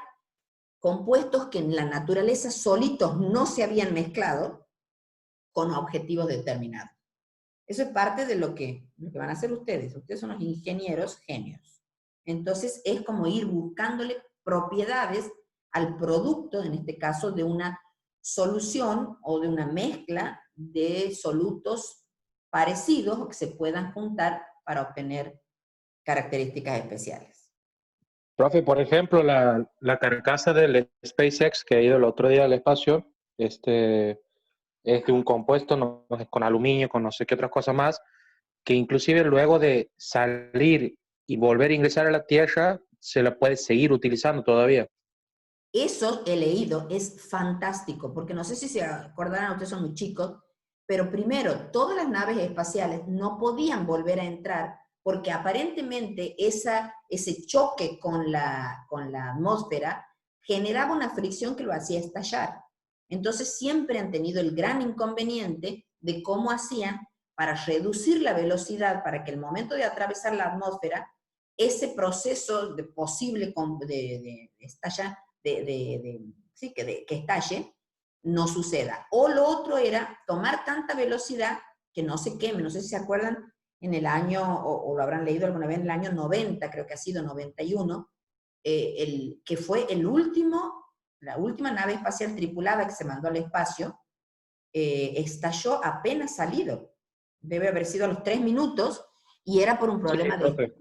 [SPEAKER 1] compuestos que en la naturaleza solitos no se habían mezclado con objetivos determinados. Eso es parte de lo que van a hacer ustedes. Ustedes son los ingenieros genios. Entonces, es como ir buscándole propiedades al producto, en este caso, de una solución o de una mezcla de solutos parecidos o que se puedan juntar para obtener características especiales.
[SPEAKER 2] Profe, por ejemplo, la carcasa del SpaceX que ha ido el otro día al espacio, es de un compuesto con aluminio, con no sé qué otras cosas más, que inclusive luego de salir y volver a ingresar a la Tierra, se la puede seguir utilizando todavía.
[SPEAKER 1] Eso he leído, es fantástico, porque no sé si se acordarán, ustedes son muy chicos, pero primero, todas las naves espaciales no podían volver a entrar porque aparentemente ese choque con la atmósfera generaba una fricción que lo hacía estallar. Entonces siempre han tenido el gran inconveniente de cómo hacían para reducir la velocidad, para que el momento de atravesar la atmósfera, ese proceso de posible de estallar, que estalle, no suceda. O lo otro era tomar tanta velocidad que no se queme. No sé si se acuerdan en el año, o lo habrán leído alguna vez, en el año 90, creo que ha sido 91, que fue la última nave espacial tripulada que se mandó al espacio, estalló apenas salido. Debe haber sido a los 3 minutos, y era por un problema de...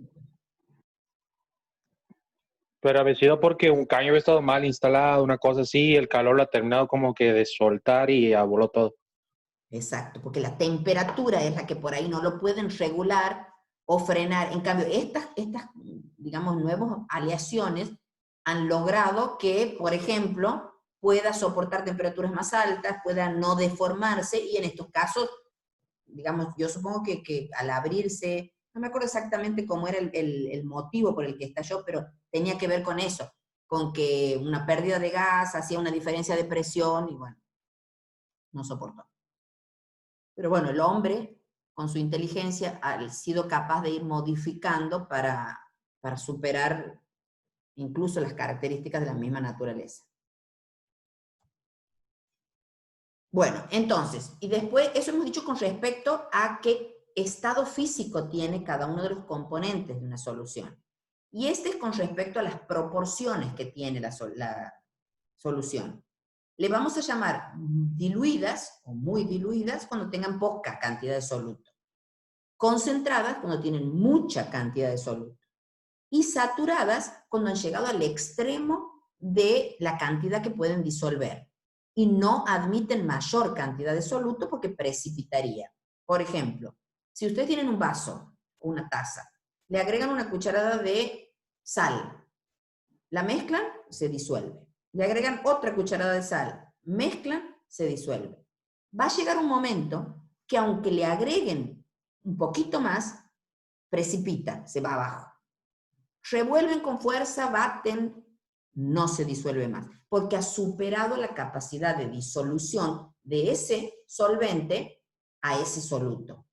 [SPEAKER 2] Pero había sido porque un caño había estado mal instalado, una cosa así, el calor lo ha terminado como que de soltar y voló todo.
[SPEAKER 1] Exacto, porque la temperatura es la que por ahí no lo pueden regular o frenar. En cambio, estas digamos, nuevas aleaciones han logrado que, por ejemplo, pueda soportar temperaturas más altas, pueda no deformarse, y en estos casos, digamos, yo supongo que al abrirse, no me acuerdo exactamente cómo era el motivo por el que estalló, pero tenía que ver con eso, con que una pérdida de gas hacía una diferencia de presión, y bueno, no soportó. Pero bueno, el hombre, con su inteligencia, ha sido capaz de ir modificando para superar incluso las características de la misma naturaleza. Bueno, entonces, y después, eso hemos dicho con respecto a qué estado físico tiene cada uno de los componentes de una solución. Y este es con respecto a las proporciones que tiene la solución. Le vamos a llamar diluidas o muy diluidas cuando tengan poca cantidad de soluto. Concentradas cuando tienen mucha cantidad de soluto. Y saturadas cuando han llegado al extremo de la cantidad que pueden disolver. Y no admiten mayor cantidad de soluto porque precipitaría. Por ejemplo, si ustedes tienen un vaso o una taza, le agregan una cucharada de sal, la mezclan, se disuelve. Le agregan otra cucharada de sal, mezclan, se disuelve. Va a llegar un momento que aunque le agreguen un poquito más, precipita, se va abajo. Revuelven con fuerza, baten, no se disuelve más, porque ha superado la capacidad de disolución de ese solvente a ese soluto.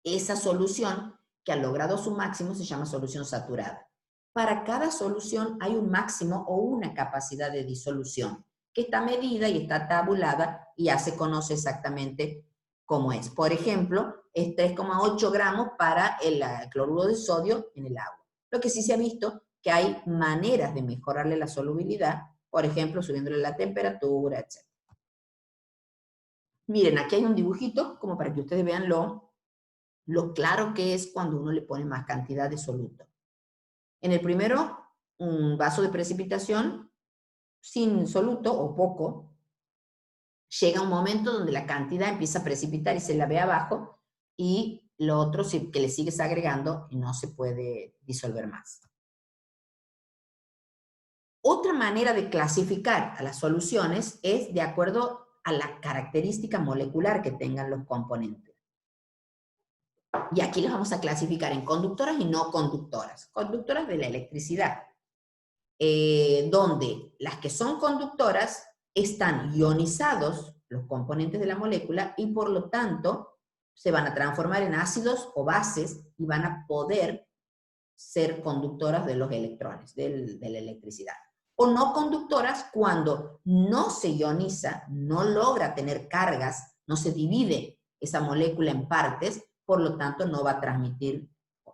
[SPEAKER 1] Esa solución que ha logrado su máximo se llama solución saturada. Para cada solución hay un máximo o una capacidad de disolución que está medida y está tabulada y ya se conoce exactamente cómo es. Por ejemplo, es 3,8 gramos para el cloruro de sodio en el agua. Lo que sí se ha visto que hay maneras de mejorarle la solubilidad, por ejemplo, subiéndole la temperatura, etc. Miren, aquí hay un dibujito como para que ustedes vean lo claro que es cuando uno le pone más cantidad de soluto. En el primero, un vaso de precipitación sin soluto o poco, llega un momento donde la cantidad empieza a precipitar y se la ve abajo, y lo otro que le sigues agregando y no se puede disolver más. Otra manera de clasificar a las soluciones es de acuerdo a la característica molecular que tengan los componentes. Y aquí los vamos a clasificar en conductoras y no conductoras. Conductoras de la electricidad, donde las que son conductoras están ionizados los componentes de la molécula y por lo tanto se van a transformar en ácidos o bases y van a poder ser conductoras de los electrones, de la electricidad. O no conductoras cuando no se ioniza, no logra tener cargas, no se divide esa molécula en partes, por lo tanto no va a transmitir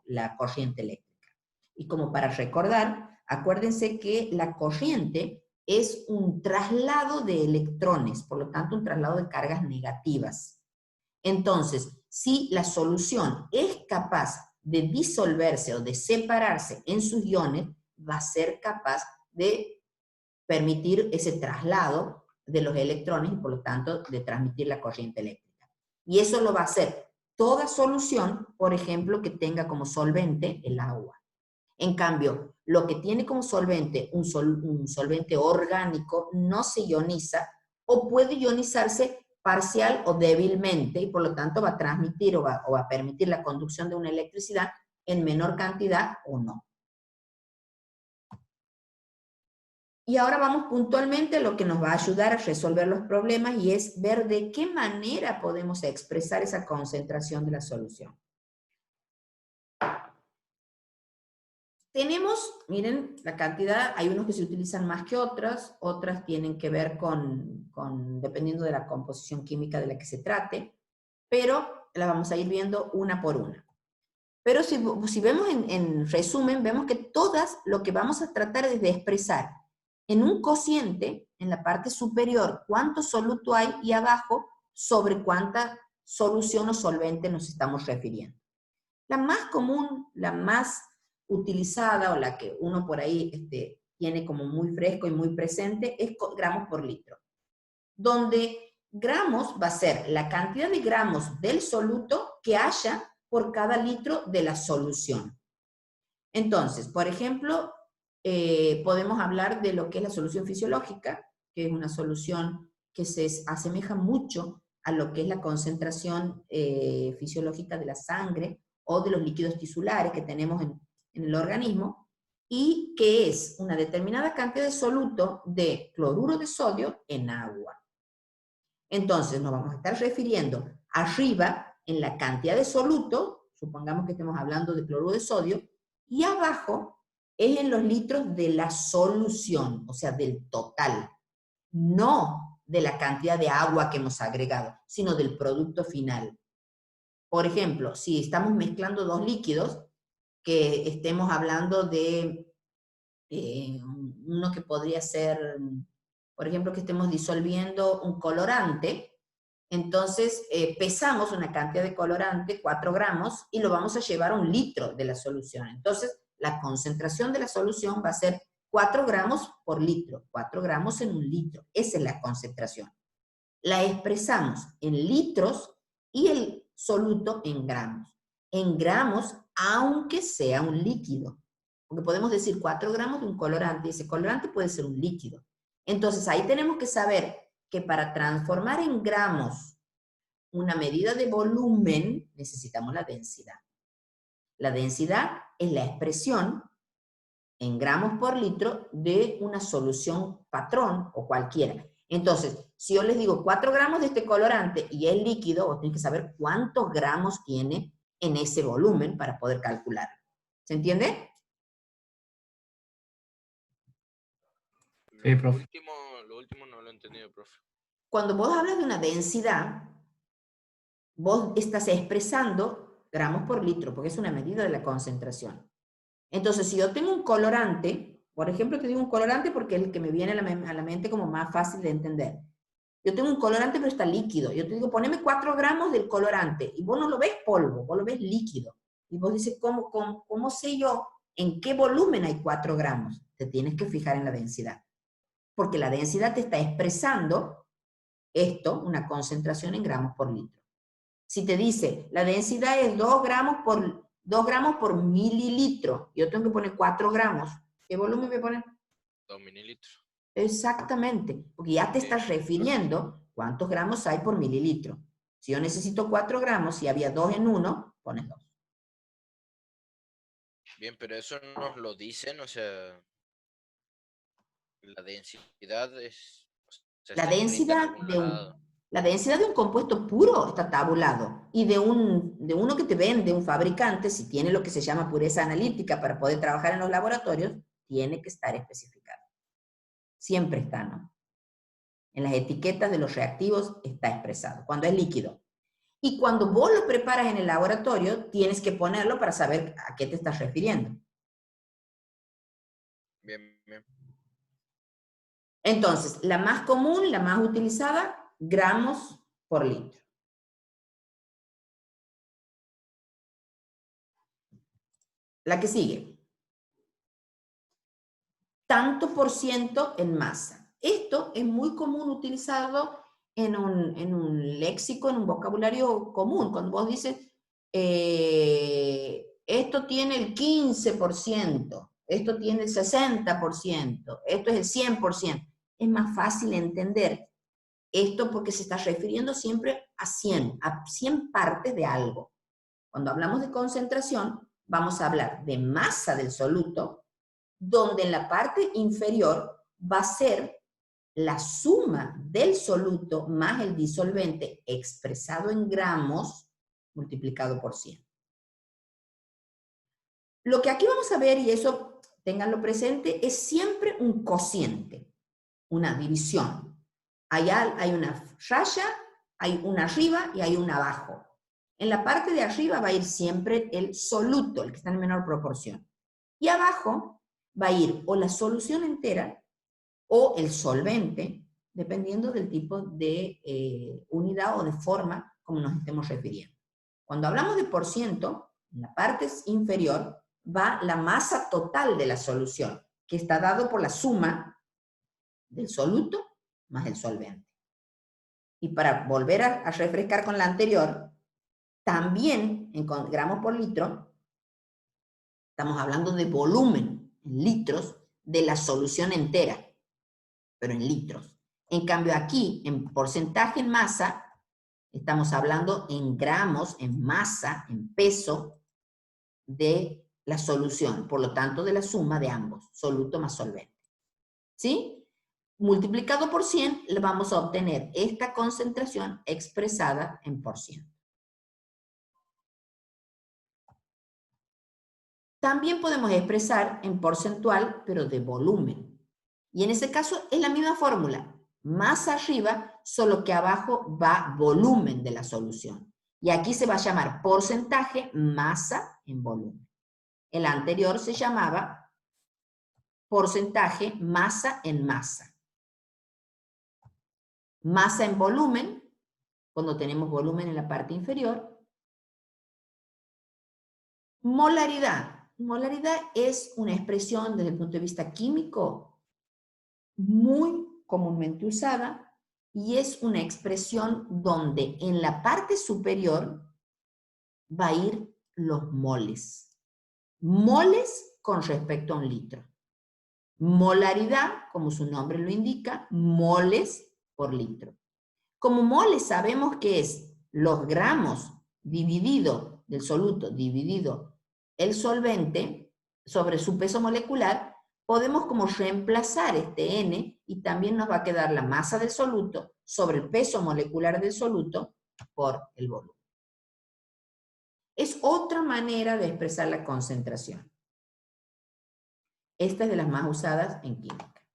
[SPEAKER 1] la corriente eléctrica. Y como para recordar, acuérdense que la corriente es un traslado de electrones, por lo tanto un traslado de cargas negativas. Entonces, si la solución es capaz de disolverse o de separarse en sus iones, va a ser capaz de permitir ese traslado de los electrones y por lo tanto de transmitir la corriente eléctrica. Y eso lo va a hacer toda solución, por ejemplo, que tenga como solvente el agua. En cambio, lo que tiene como solvente un solvente orgánico no se ioniza o puede ionizarse parcial o débilmente y por lo tanto va a transmitir o va a permitir la conducción de una electricidad en menor cantidad o no. Y ahora vamos puntualmente a lo que nos va a ayudar a resolver los problemas y es ver de qué manera podemos expresar esa concentración de la solución. Tenemos, miren, la cantidad, hay unos que se utilizan más que otras tienen que ver dependiendo de la composición química de la que se trate, pero la vamos a ir viendo una por una. Pero si vemos en resumen, vemos que todas lo que vamos a tratar es de expresar en un cociente, en la parte superior, cuánto soluto hay y abajo sobre cuánta solución o solvente nos estamos refiriendo. La más común, la más utilizada o la que uno por ahí tiene como muy fresco y muy presente es gramos por litro. Donde gramos va a ser la cantidad de gramos del soluto que haya por cada litro de la solución. Entonces, por ejemplo, podemos hablar de lo que es la solución fisiológica, que es una solución que se asemeja mucho a lo que es la concentración fisiológica de la sangre o de los líquidos tisulares que tenemos en el organismo, y que es una determinada cantidad de soluto de cloruro de sodio en agua. Entonces nos vamos a estar refiriendo arriba en la cantidad de soluto, supongamos que estemos hablando de cloruro de sodio, y abajo es en los litros de la solución, o sea, del total, no de la cantidad de agua que hemos agregado, sino del producto final. Por ejemplo, si estamos mezclando dos líquidos, que estemos hablando de uno que podría ser, por ejemplo, que estemos disolviendo un colorante, entonces pesamos una cantidad de colorante, 4 gramos, y lo vamos a llevar a 1 litro de la solución. Entonces, la concentración de la solución va a ser 4 gramos por litro, 4 gramos en 1 litro. Esa es la concentración. La expresamos en litros y el soluto en gramos. En gramos, aunque sea un líquido. Porque podemos decir 4 gramos de un colorante, y ese colorante puede ser un líquido. Entonces, ahí tenemos que saber que para transformar en gramos una medida de volumen, necesitamos la densidad. La densidad es la expresión en gramos por litro de una solución patrón o cualquiera. Entonces, si yo les digo 4 gramos de este colorante y es líquido, vos tenés que saber cuántos gramos tiene en ese volumen para poder calcular. ¿Se entiende?
[SPEAKER 5] Sí, profe.
[SPEAKER 3] Lo último no lo he entendido, profe.
[SPEAKER 1] Cuando vos hablas de una densidad, vos estás expresando gramos por litro, porque es una medida de la concentración. Entonces, si yo tengo un colorante, por ejemplo, te digo un colorante porque es el que me viene a la mente como más fácil de entender. Yo tengo un colorante, pero está líquido. Yo te digo, poneme 4 gramos del colorante, y vos no lo ves polvo, vos lo ves líquido. Y vos dices, ¿cómo sé yo en qué volumen hay 4 gramos? Te tienes que fijar en la densidad. Porque la densidad te está expresando esto, una concentración en gramos por litro. Si te dice, la densidad es 2 gramos por mililitro, yo tengo que poner 4 gramos, ¿qué volumen me ponen?
[SPEAKER 3] 2 mililitros.
[SPEAKER 1] Exactamente, porque ya te estás refiriendo cuántos gramos hay por mililitro. Si yo necesito 4 gramos, si había 2 en 1, pones 2.
[SPEAKER 3] Bien, pero eso nos lo dicen, o sea, la densidad es... o sea,
[SPEAKER 1] La
[SPEAKER 3] está escrita en
[SPEAKER 1] densidad
[SPEAKER 3] algún lado.
[SPEAKER 1] la densidad de un compuesto puro está tabulado, y de uno que te vende un fabricante, si tiene lo que se llama pureza analítica para poder trabajar en los laboratorios, tiene que estar especificado. Siempre está, ¿no? En las etiquetas de los reactivos está expresado, cuando es líquido. Y cuando vos lo preparas en el laboratorio, tienes que ponerlo para saber a qué te estás refiriendo.
[SPEAKER 3] Bien, bien.
[SPEAKER 1] Entonces, la más común, la más utilizada, gramos por litro. La que sigue. Tanto por ciento en masa. Esto es muy común utilizado en un léxico, en un vocabulario común. Cuando vos dices, esto tiene el 15%, esto tiene el 60%, esto es el 100%. Es más fácil entender esto porque se está refiriendo siempre a 100 partes de algo. Cuando hablamos de concentración, vamos a hablar de masa del soluto, donde en la parte inferior va a ser la suma del soluto más el disolvente expresado en gramos multiplicado por 100. Lo que aquí vamos a ver, y eso ténganlo presente, es siempre un cociente, una división. Allá hay una raya, hay una arriba y hay una abajo. En la parte de arriba va a ir siempre el soluto, el que está en menor proporción. Y abajo va a ir o la solución entera o el solvente, dependiendo del tipo de unidad o de forma como nos estemos refiriendo. Cuando hablamos de por ciento, en la parte inferior va la masa total de la solución, que está dado por la suma del soluto más el solvente. Y para volver a refrescar con la anterior, también en gramos por litro, estamos hablando de volumen, en litros, de la solución entera, pero en litros. En cambio aquí, en porcentaje en masa, estamos hablando en gramos, en masa, en peso de la solución, por lo tanto de la suma de ambos, soluto más solvente. ¿Sí? Multiplicado por 100, le vamos a obtener esta concentración expresada en por ciento. También podemos expresar en porcentual, pero de volumen. Y en ese caso es la misma fórmula. Más arriba, solo que abajo va volumen de la solución. Y aquí se va a llamar porcentaje masa en volumen. El anterior se llamaba porcentaje masa en masa. Masa en volumen, cuando tenemos volumen en la parte inferior. Molaridad. Molaridad es una expresión desde el punto de vista químico muy comúnmente usada y es una expresión donde en la parte superior va a ir los moles. Moles con respecto a un litro. Molaridad, como su nombre lo indica, moles por litro. Como moles sabemos que es los gramos dividido del soluto dividido el solvente sobre su peso molecular, podemos como reemplazar este N y también nos va a quedar la masa del soluto sobre el peso molecular del soluto por el volumen. Es otra manera de expresar la concentración. Esta es de las más usadas en química.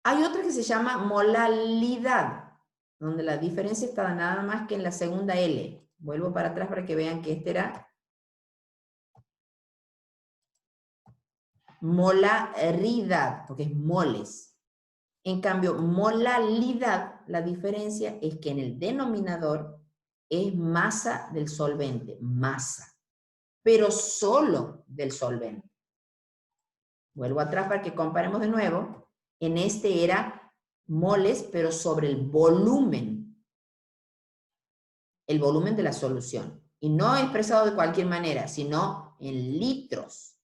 [SPEAKER 1] Hay otra que se llama molalidad, donde la diferencia está nada más que en la segunda L. Vuelvo para atrás para que vean que este era molaridad, porque es moles. En cambio, molalidad, la diferencia es que en el denominador es masa del solvente, masa, pero solo del solvente. Vuelvo atrás para que comparemos de nuevo. En este era moles, pero sobre el volumen de la solución. Y no expresado de cualquier manera, sino en litros.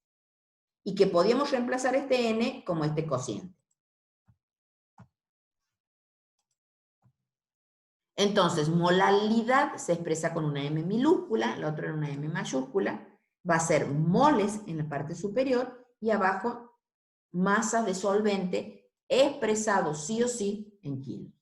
[SPEAKER 1] Y que podíamos reemplazar este N como este cociente. Entonces, molalidad se expresa con una M minúscula, la otra en una M mayúscula. Va a ser moles en la parte superior y abajo masa de solvente expresado sí o sí en kilos.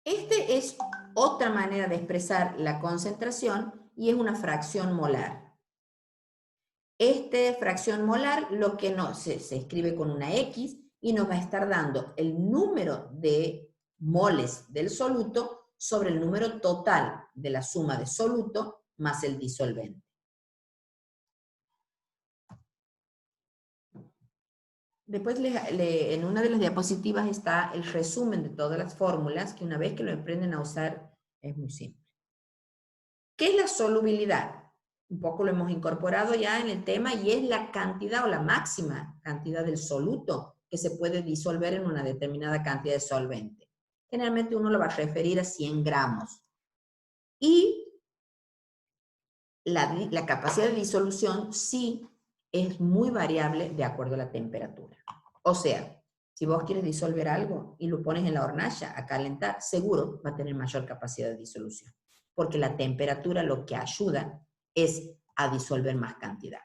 [SPEAKER 1] Este es otra manera de expresar la concentración y es una fracción molar. Esta fracción molar lo que no, se escribe con una X y nos va a estar dando el número de moles del soluto sobre el número total de la suma de soluto más el disolvente. Después en una de las diapositivas está el resumen de todas las fórmulas, que una vez que lo aprenden a usar es muy simple. ¿Qué es la solubilidad? Un poco lo hemos incorporado ya en el tema y es la cantidad o la máxima cantidad del soluto que se puede disolver en una determinada cantidad de solvente. Generalmente uno lo va a referir a 100 gramos. Y la capacidad de disolución sí es muy variable de acuerdo a la temperatura. O sea, si vos quieres disolver algo y lo pones en la hornalla a calentar, seguro va a tener mayor capacidad de disolución, porque la temperatura lo que ayuda es a disolver más cantidad.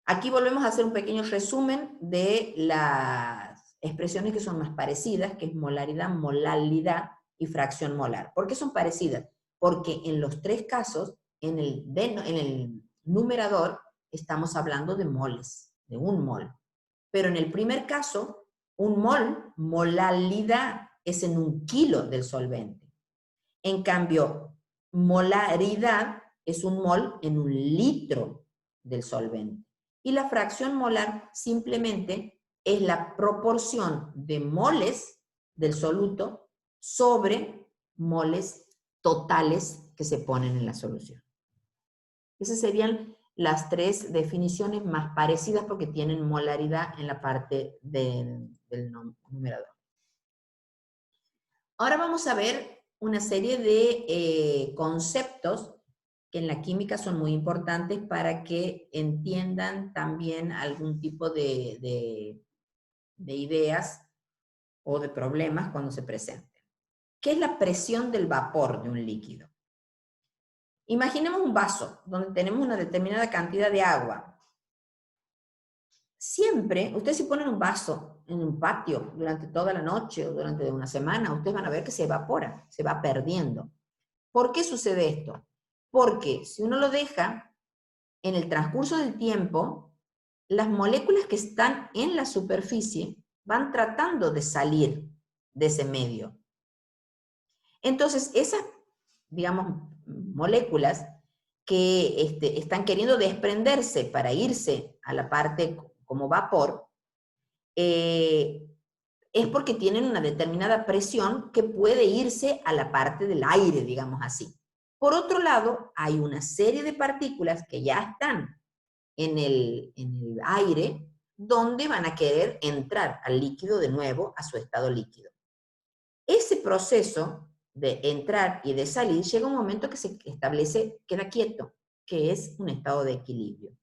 [SPEAKER 1] Aquí volvemos a hacer un pequeño resumen de las expresiones que son más parecidas, que es molaridad, molalidad y fracción molar. ¿Por qué son parecidas? Porque en los tres casos, en el numerador, estamos hablando de moles, de un mol. Pero en el primer caso, un mol, molalidad, es en 1 kilo del solvente. En cambio, molaridad es un mol en 1 litro del solvente. Y la fracción molar simplemente es la proporción de moles del soluto sobre moles totales que se ponen en la solución. Esas serían las tres definiciones más parecidas porque tienen molaridad en la parte del numerador. Ahora vamos a ver una serie de conceptos que en la química son muy importantes para que entiendan también algún tipo de ideas o de problemas cuando se presenten. ¿Qué es la presión del vapor de un líquido? Imaginemos un vaso donde tenemos una determinada cantidad de agua. Siempre, ustedes si ponen un vaso en un patio durante toda la noche o durante una semana, ustedes van a ver que se evapora, se va perdiendo. ¿Por qué sucede esto? Porque si uno lo deja, en el transcurso del tiempo, las moléculas que están en la superficie van tratando de salir de ese medio. Entonces, esas, digamos, moléculas que están queriendo desprenderse para irse a la parte como vapor, es porque tienen una determinada presión que puede irse a la parte del aire, digamos así. Por otro lado, hay una serie de partículas que ya están en el aire, donde van a querer entrar al líquido de nuevo, a su estado líquido. Ese proceso de entrar y de salir llega un momento que se establece, queda quieto, que es un estado de equilibrio,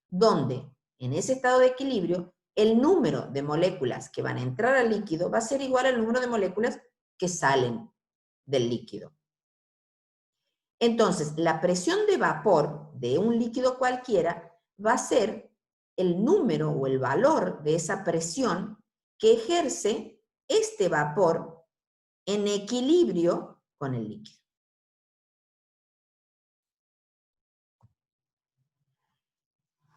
[SPEAKER 1] donde en ese estado de equilibrio el número de moléculas que van a entrar al líquido va a ser igual al número de moléculas que salen del líquido. Entonces, la presión de vapor de un líquido cualquiera va a ser el número o el valor de esa presión que ejerce este vapor en equilibrio con el líquido.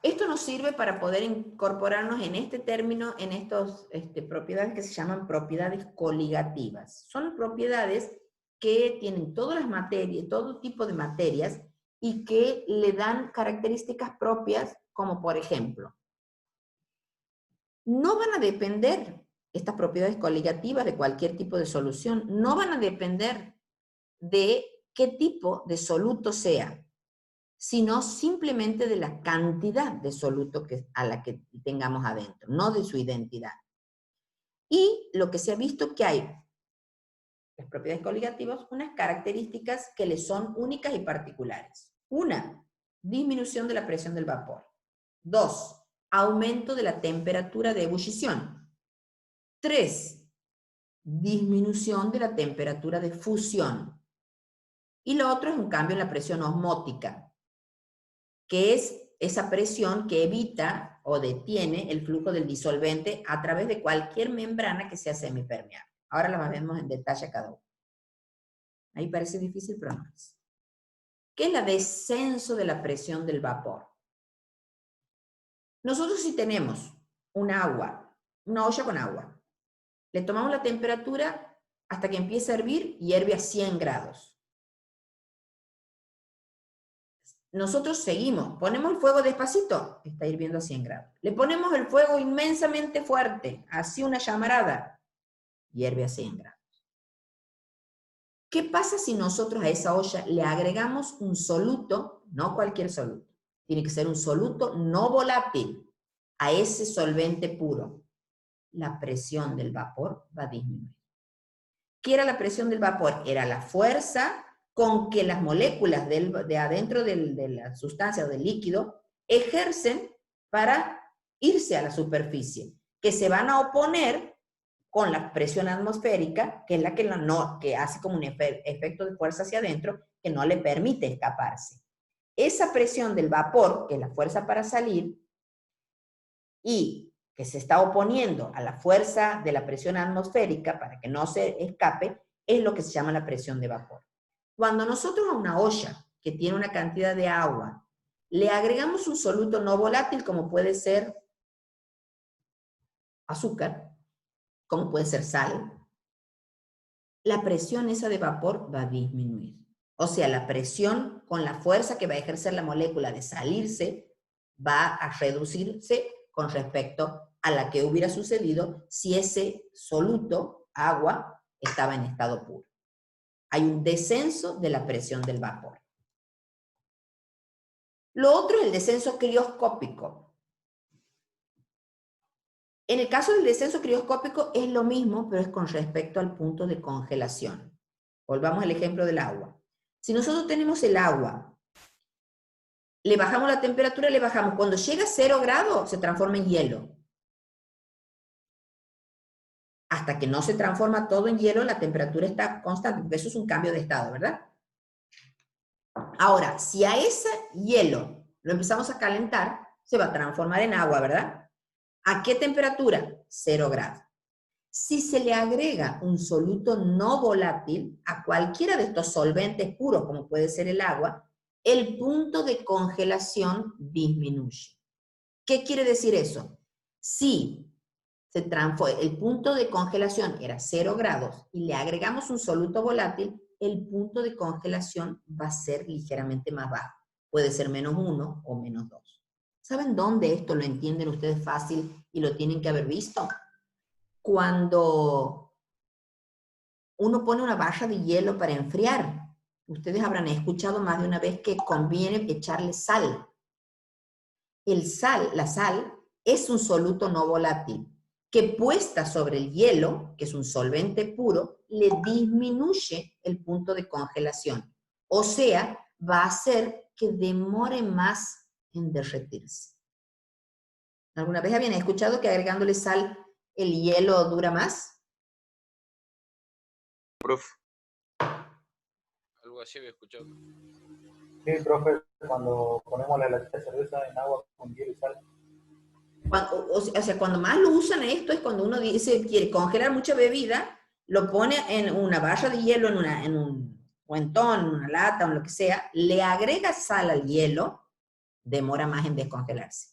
[SPEAKER 1] Esto nos sirve para poder incorporarnos en este término, en estas propiedades que se llaman propiedades coligativas. Son propiedades que tienen todas las materias, todo tipo de materias, y que le dan características propias, como por ejemplo, no van a depender, estas propiedades coligativas de cualquier tipo de solución, no van a depender de qué tipo de soluto sea, sino simplemente de la cantidad de soluto a la que tengamos adentro, no de su identidad. Y lo que se ha visto que hay, las propiedades coligativas, unas características que les son únicas y particulares. Una, disminución de la presión del vapor. 2, aumento de la temperatura de ebullición. 3, disminución de la temperatura de fusión. Y lo otro es un cambio en la presión osmótica, que es esa presión que evita o detiene el flujo del disolvente a través de cualquier membrana que sea semipermeable. Ahora la vemos en detalle cada uno. Ahí parece difícil, pero no es. ¿Qué es el descenso de la presión del vapor? Nosotros si tenemos una olla con agua, le tomamos la temperatura hasta que empiece a hervir y hierve a 100 grados. nosotros seguimos, ponemos el fuego despacito, está hirviendo a 100 grados. Le ponemos el fuego inmensamente fuerte, así una llamarada, hierve a 100 grados. ¿Qué pasa si nosotros a esa olla le agregamos un soluto, no cualquier soluto, tiene que ser un soluto no volátil, a ese solvente puro? La presión del vapor va a disminuir. ¿Qué era la presión del vapor? Era la fuerza con que las moléculas de adentro de la sustancia o del líquido ejercen para irse a la superficie, que se van a oponer con la presión atmosférica, que es la que hace como un efecto de fuerza hacia adentro, que no le permite escaparse. Esa presión del vapor, que es la fuerza para salir, y que se está oponiendo a la fuerza de la presión atmosférica para que no se escape, es lo que se llama la presión de vapor. Cuando nosotros a una olla que tiene una cantidad de agua, le agregamos un soluto no volátil, como puede ser azúcar, como puede ser sal, la presión esa de vapor va a disminuir. O sea, la presión con la fuerza que va a ejercer la molécula de salirse va a reducirse con respecto a la que hubiera sucedido si ese soluto, agua, estaba en estado puro. Hay un descenso de la presión del vapor. Lo otro es el descenso crioscópico. En el caso del descenso crioscópico es lo mismo, pero es con respecto al punto de congelación. Volvamos al ejemplo del agua. Si nosotros tenemos el agua, le bajamos la temperatura, le bajamos. Cuando llega a 0 grados, se transforma en hielo. Hasta que no se transforma todo en hielo, la temperatura está constante, porque eso es un cambio de estado, ¿verdad? Ahora, si a ese hielo lo empezamos a calentar, se va a transformar en agua, ¿verdad? ¿A qué temperatura? 0 grados. Si se le agrega un soluto no volátil a cualquiera de estos solventes puros, como puede ser el agua, el punto de congelación disminuye. ¿Qué quiere decir eso? Si el punto de congelación era 0 grados y le agregamos un soluto volátil, el punto de congelación va a ser ligeramente más bajo. Puede ser -1 o -2. ¿Saben dónde esto lo entienden ustedes fácil y lo tienen que haber visto? Cuando uno pone una barra de hielo para enfriar, ustedes habrán escuchado más de una vez que conviene echarle sal. La sal es un soluto no volátil que puesta sobre el hielo, que es un solvente puro, le disminuye el punto de congelación. O sea, va a hacer que demore más en derretirse. ¿Alguna vez habían escuchado que agregándole sal el hielo dura más?
[SPEAKER 4] Profe.
[SPEAKER 3] Algo así había escuchado.
[SPEAKER 8] Sí, profe, cuando ponemos la latita de cerveza en agua con hielo y sal.
[SPEAKER 1] Cuando más lo usan esto es cuando uno dice quiere congelar mucha bebida, lo pone en una barra de hielo, en un cuentón, en una lata, o en lo que sea, le agrega sal al hielo, demora más en descongelarse.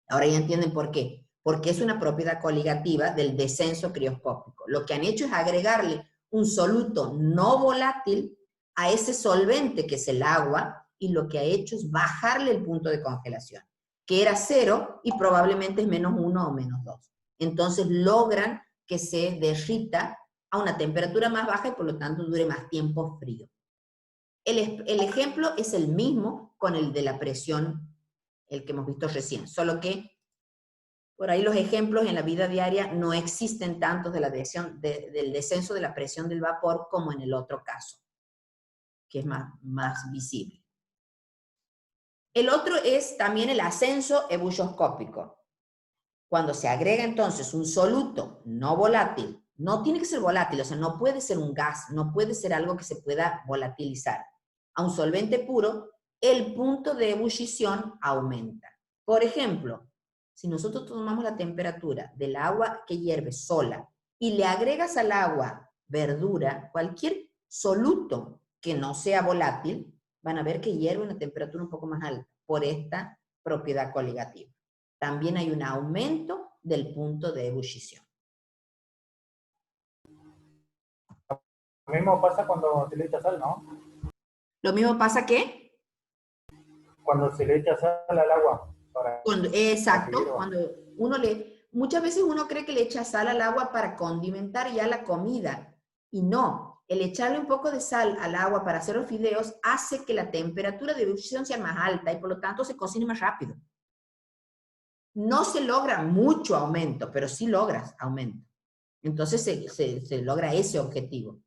[SPEAKER 1] Ahora ya entienden por qué. Porque es una propiedad coligativa del descenso crioscópico. Lo que han hecho es agregarle un soluto no volátil a ese solvente que es el agua, y lo que ha hecho es bajarle el punto de congelación, que era 0 y probablemente es -1 o -2. Entonces logran que se derrita a una temperatura más baja y por lo tanto dure más tiempo frío. El ejemplo es el mismo con el de la presión, el que hemos visto recién, solo que por ahí los ejemplos en la vida diaria no existen tantos del descenso de la presión del vapor como en el otro caso, que es más visible. El otro es también el ascenso ebulloscópico. Cuando se agrega entonces un soluto no volátil, no tiene que ser volátil, o sea, no puede ser un gas, no puede ser algo que se pueda volatilizar. A un solvente puro, el punto de ebullición aumenta. Por ejemplo, si nosotros tomamos la temperatura del agua que hierve sola y le agregas al agua verdura, cualquier soluto que no sea volátil, van a ver que hierve a una temperatura un poco más alta por esta propiedad coligativa. También hay un aumento del punto de ebullición.
[SPEAKER 8] Lo mismo pasa cuando se le echa sal, ¿no?
[SPEAKER 1] ¿Lo mismo pasa qué?
[SPEAKER 8] Cuando se le echa sal al agua.
[SPEAKER 1] Exacto, cuando muchas veces uno cree que le echa sal al agua para condimentar ya la comida, y no. El echarle un poco de sal al agua para hacer los fideos hace que la temperatura de ebullición sea más alta y por lo tanto se cocine más rápido. No se logra mucho aumento, pero sí logras aumento. Entonces se logra ese objetivo.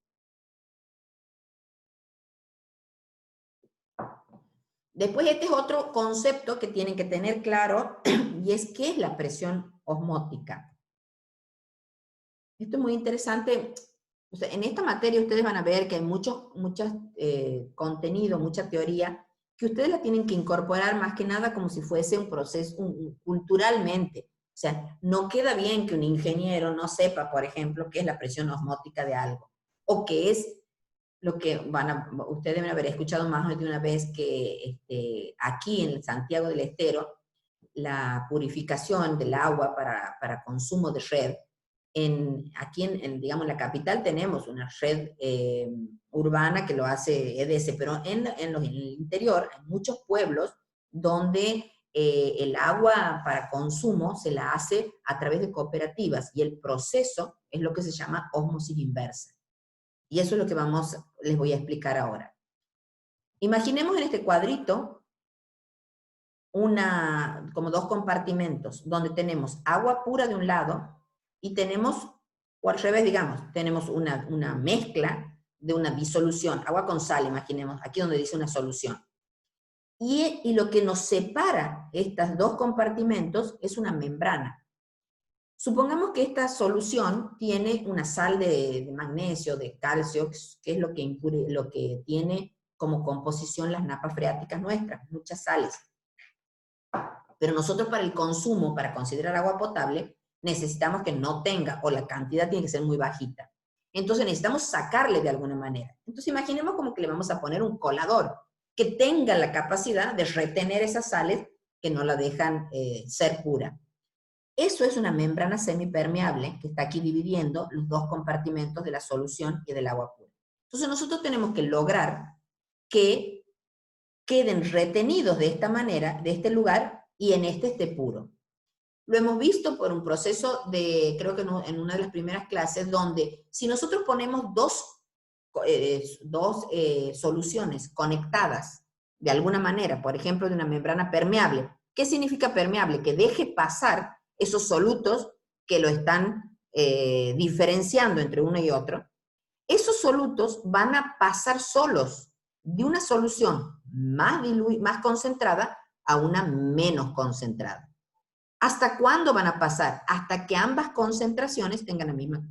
[SPEAKER 1] Después este es otro concepto que tienen que tener claro, y es ¿qué es la presión osmótica? Esto es muy interesante. O sea, en esta materia ustedes van a ver que hay mucho contenido, mucha teoría, que ustedes la tienen que incorporar más que nada como si fuese un proceso culturalmente. O sea, no queda bien que un ingeniero no sepa, por ejemplo, qué es la presión osmótica de algo, o qué es lo que ustedes deben haber escuchado más de una vez que aquí en Santiago del Estero, la purificación del agua para consumo de red, aquí digamos, en la capital tenemos una red urbana que lo hace EDS, pero en el interior hay muchos pueblos donde el agua para consumo se la hace a través de cooperativas y el proceso es lo que se llama ósmosis inversa. Y eso es lo que les voy a explicar ahora. Imaginemos en este cuadrito como dos compartimentos, donde tenemos agua pura de un lado y tenemos, o al revés, digamos, tenemos una mezcla de una disolución, agua con sal, imaginemos, aquí donde dice una solución. Y lo que nos separa estos dos compartimentos es una membrana. Supongamos que esta solución tiene una sal de magnesio, de calcio, que es lo que tiene como composición las napas freáticas nuestras, muchas sales. Pero nosotros para el consumo, para considerar agua potable, necesitamos que no tenga, o la cantidad tiene que ser muy bajita. Entonces necesitamos sacarle de alguna manera. Entonces imaginemos como que le vamos a poner un colador que tenga la capacidad de retener esas sales que no la dejan ser pura. Eso es una membrana semipermeable que está aquí dividiendo los dos compartimentos de la solución y del agua pura. Entonces nosotros tenemos que lograr que queden retenidos de esta manera, de este lugar, y en este esté puro. Lo hemos visto por un proceso creo que en una de las primeras clases, donde si nosotros ponemos dos soluciones conectadas de alguna manera, por ejemplo, de una membrana permeable. ¿Qué significa permeable? Que deje pasar esos solutos que lo están diferenciando entre uno y otro. Esos solutos van a pasar solos de una solución más concentrada a una menos concentrada. ¿Hasta cuándo van a pasar? Hasta que ambas concentraciones tengan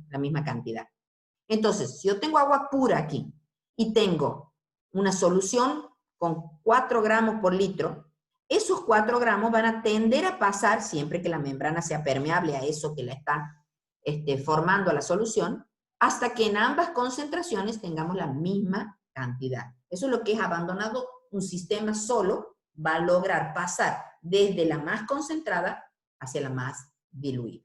[SPEAKER 1] la misma cantidad. Entonces, si yo tengo agua pura aquí y tengo una solución con 4 gramos por litro, esos 4 gramos van a tender a pasar, siempre que la membrana sea permeable a eso que la está formando a la solución, hasta que en ambas concentraciones tengamos la misma cantidad. Eso es lo que es abandonado un sistema solo, va a lograr pasar desde la más concentrada hacia la más diluida.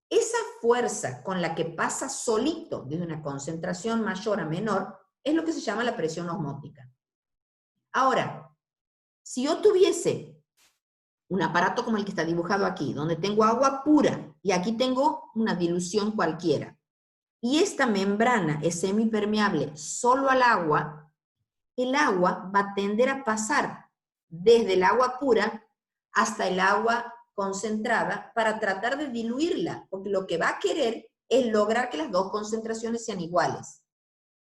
[SPEAKER 1] Esa fuerza con la que pasa solito desde una concentración mayor a menor es lo que se llama la presión osmótica. Ahora, si yo tuviese un aparato como el que está dibujado aquí, donde tengo agua pura y aquí tengo una dilución cualquiera, y esta membrana es semipermeable solo al agua, el agua va a tender a pasar desde el agua pura hasta el agua concentrada para tratar de diluirla, porque lo que va a querer es lograr que las dos concentraciones sean iguales.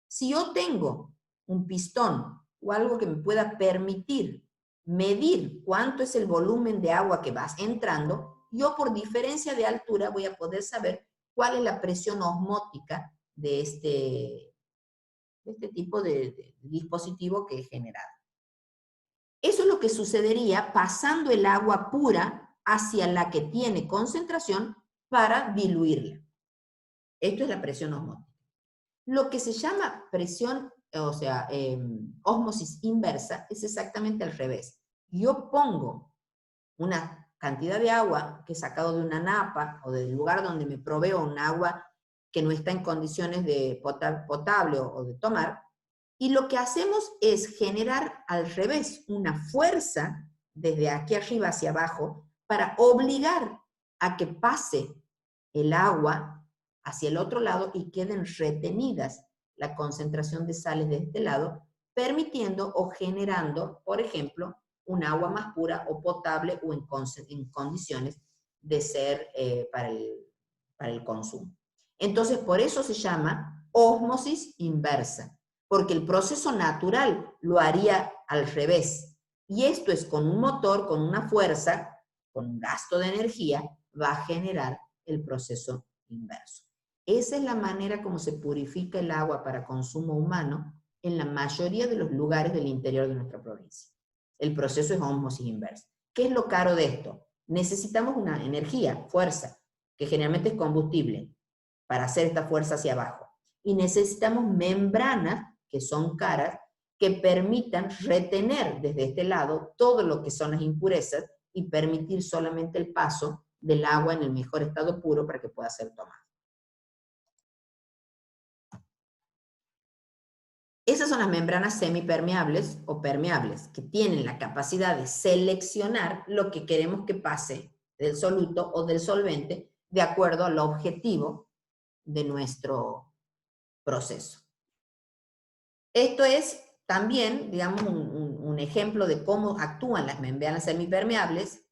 [SPEAKER 1] Si yo tengo un pistón o algo que me pueda permitir medir cuánto es el volumen de agua que va entrando, yo por diferencia de altura voy a poder saber cuál es la presión osmótica de este tipo de dispositivo que he generado. Eso es lo que sucedería pasando el agua pura hacia la que tiene concentración para diluirla. Esto es la presión osmótica. Lo que se llama presión, o sea, ósmosis inversa, es exactamente al revés. Yo pongo una cantidad de agua que he sacado de una napa o del lugar donde me proveo un agua que no está en condiciones de potable o de tomar, Y lo que hacemos es generar al revés una fuerza desde aquí arriba hacia abajo para obligar a que pase el agua hacia el otro lado y queden retenidas la concentración de sales de este lado, permitiendo o generando, por ejemplo, un agua más pura o potable o en condiciones de ser para el consumo. Entonces, por eso se llama ósmosis inversa, porque el proceso natural lo haría al revés. Y esto es con un motor, con una fuerza, con un gasto de energía, va a generar el proceso inverso. Esa es la manera como se purifica el agua para consumo humano en la mayoría de los lugares del interior de nuestra provincia. El proceso es ósmosis inversa. ¿Qué es lo caro de esto? Necesitamos una energía, fuerza, que generalmente es combustible, para hacer esta fuerza hacia abajo. Y necesitamos membranas, que son caras, que permitan retener desde este lado todo lo que son las impurezas y permitir solamente el paso del agua en el mejor estado puro para que pueda ser tomado. Esas son las membranas semipermeables o permeables, que tienen la capacidad de seleccionar lo que queremos que pase del soluto o del solvente de acuerdo al objetivo de nuestro proceso. Esto es también, digamos, un ejemplo de cómo actúan las membranas semipermeables.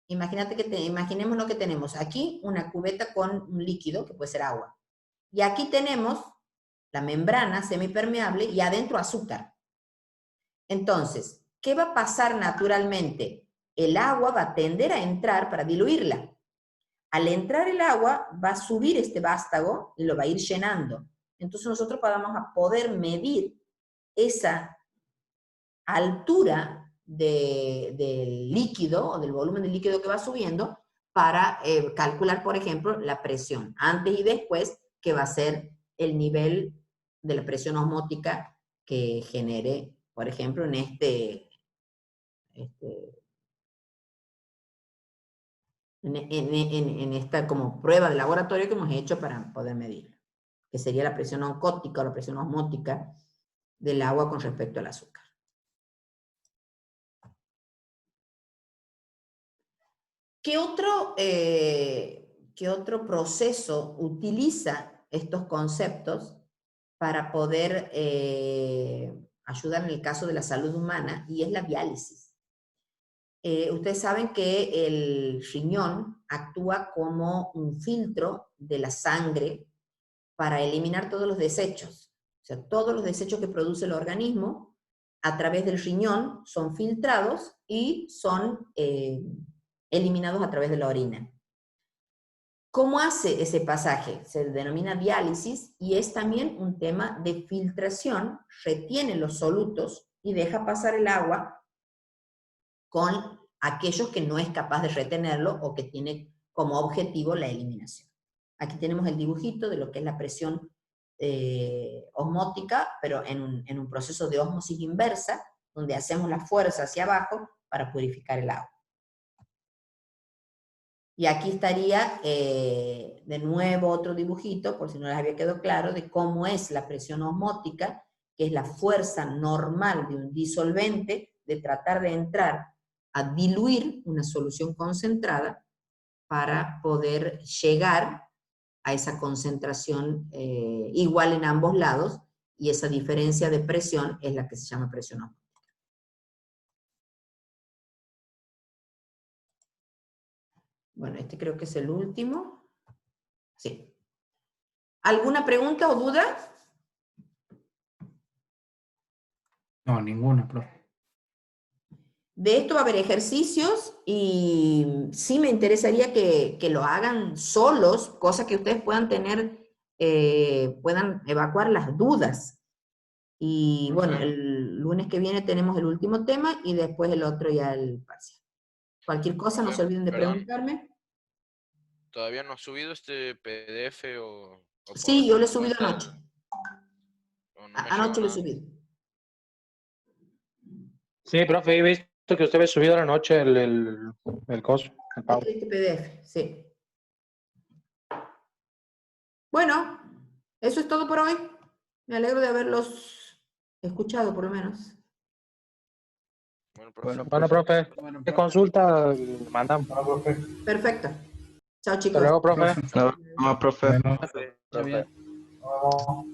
[SPEAKER 1] Imaginemos lo que tenemos aquí, una cubeta con un líquido, que puede ser agua. Y aquí tenemos la membrana semipermeable y adentro azúcar. Entonces, ¿qué va a pasar naturalmente? El agua va a tender a entrar para diluirla. Al entrar el agua, va a subir este vástago y lo va a ir llenando. Entonces nosotros vamos a poder medir esa altura del líquido o del volumen del líquido que va subiendo para calcular, por ejemplo, la presión antes y después, que va a ser el nivel de la presión osmótica que genere, por ejemplo, en esta como prueba de laboratorio que hemos hecho para poder medirlo, que sería la presión oncótica o la presión osmótica del agua con respecto al azúcar. ¿Qué otro proceso utiliza estos conceptos para poder ayudar en el caso de la salud humana? Y es la diálisis. Ustedes saben que el riñón actúa como un filtro de la sangre para eliminar todos los desechos. O sea, todos los desechos que produce el organismo a través del riñón son filtrados y son eliminados a través de la orina. ¿Cómo hace ese pasaje? Se denomina diálisis y es también un tema de filtración, retiene los solutos y deja pasar el agua con aquellos que no es capaz de retenerlo o que tiene como objetivo la eliminación. Aquí tenemos el dibujito de lo que es la presión osmótica, pero en un proceso de ósmosis inversa, donde hacemos la fuerza hacia abajo para purificar el agua. Y aquí estaría de nuevo otro dibujito, por si no les había quedado claro, de cómo es la presión osmótica, que es la fuerza normal de un disolvente de tratar de entrar a diluir una solución concentrada para poder llegar a esa concentración igual en ambos lados, y esa diferencia de presión es la que se llama presión osmótica. Bueno, este creo que es el último. Sí. ¿Alguna pregunta o duda?
[SPEAKER 5] No, ninguna, profe.
[SPEAKER 1] De esto va a haber ejercicios y sí me interesaría que lo hagan solos, cosa que ustedes puedan tener, puedan evacuar las dudas. Y bueno, el lunes que viene tenemos el último tema y después el otro ya el parcial. Cualquier cosa, no se olviden de
[SPEAKER 3] Perdón.
[SPEAKER 1] preguntarme.
[SPEAKER 3] ¿Todavía no has subido este PDF o
[SPEAKER 1] Sí, yo lo he subido
[SPEAKER 3] falta?
[SPEAKER 1] anoche.
[SPEAKER 3] No me llegó
[SPEAKER 1] Anoche lo he
[SPEAKER 3] nada.
[SPEAKER 1] subido.
[SPEAKER 2] Sí, profe, he visto que usted había subido a la noche el coso, el pago.
[SPEAKER 1] Este PDF, sí. Bueno, eso es todo por hoy. Me alegro de haberlos He escuchado, por lo menos.
[SPEAKER 3] Bueno, profe.
[SPEAKER 2] Bueno, profe, ¿qué consulta mandamos?
[SPEAKER 8] Bueno, profe.
[SPEAKER 1] Perfecto. Chao, chicos.
[SPEAKER 2] Hasta luego, profe.
[SPEAKER 5] Profe.
[SPEAKER 6] No, profe.
[SPEAKER 5] Bueno,
[SPEAKER 4] Profe,
[SPEAKER 5] ya bien.
[SPEAKER 8] Nos vemos.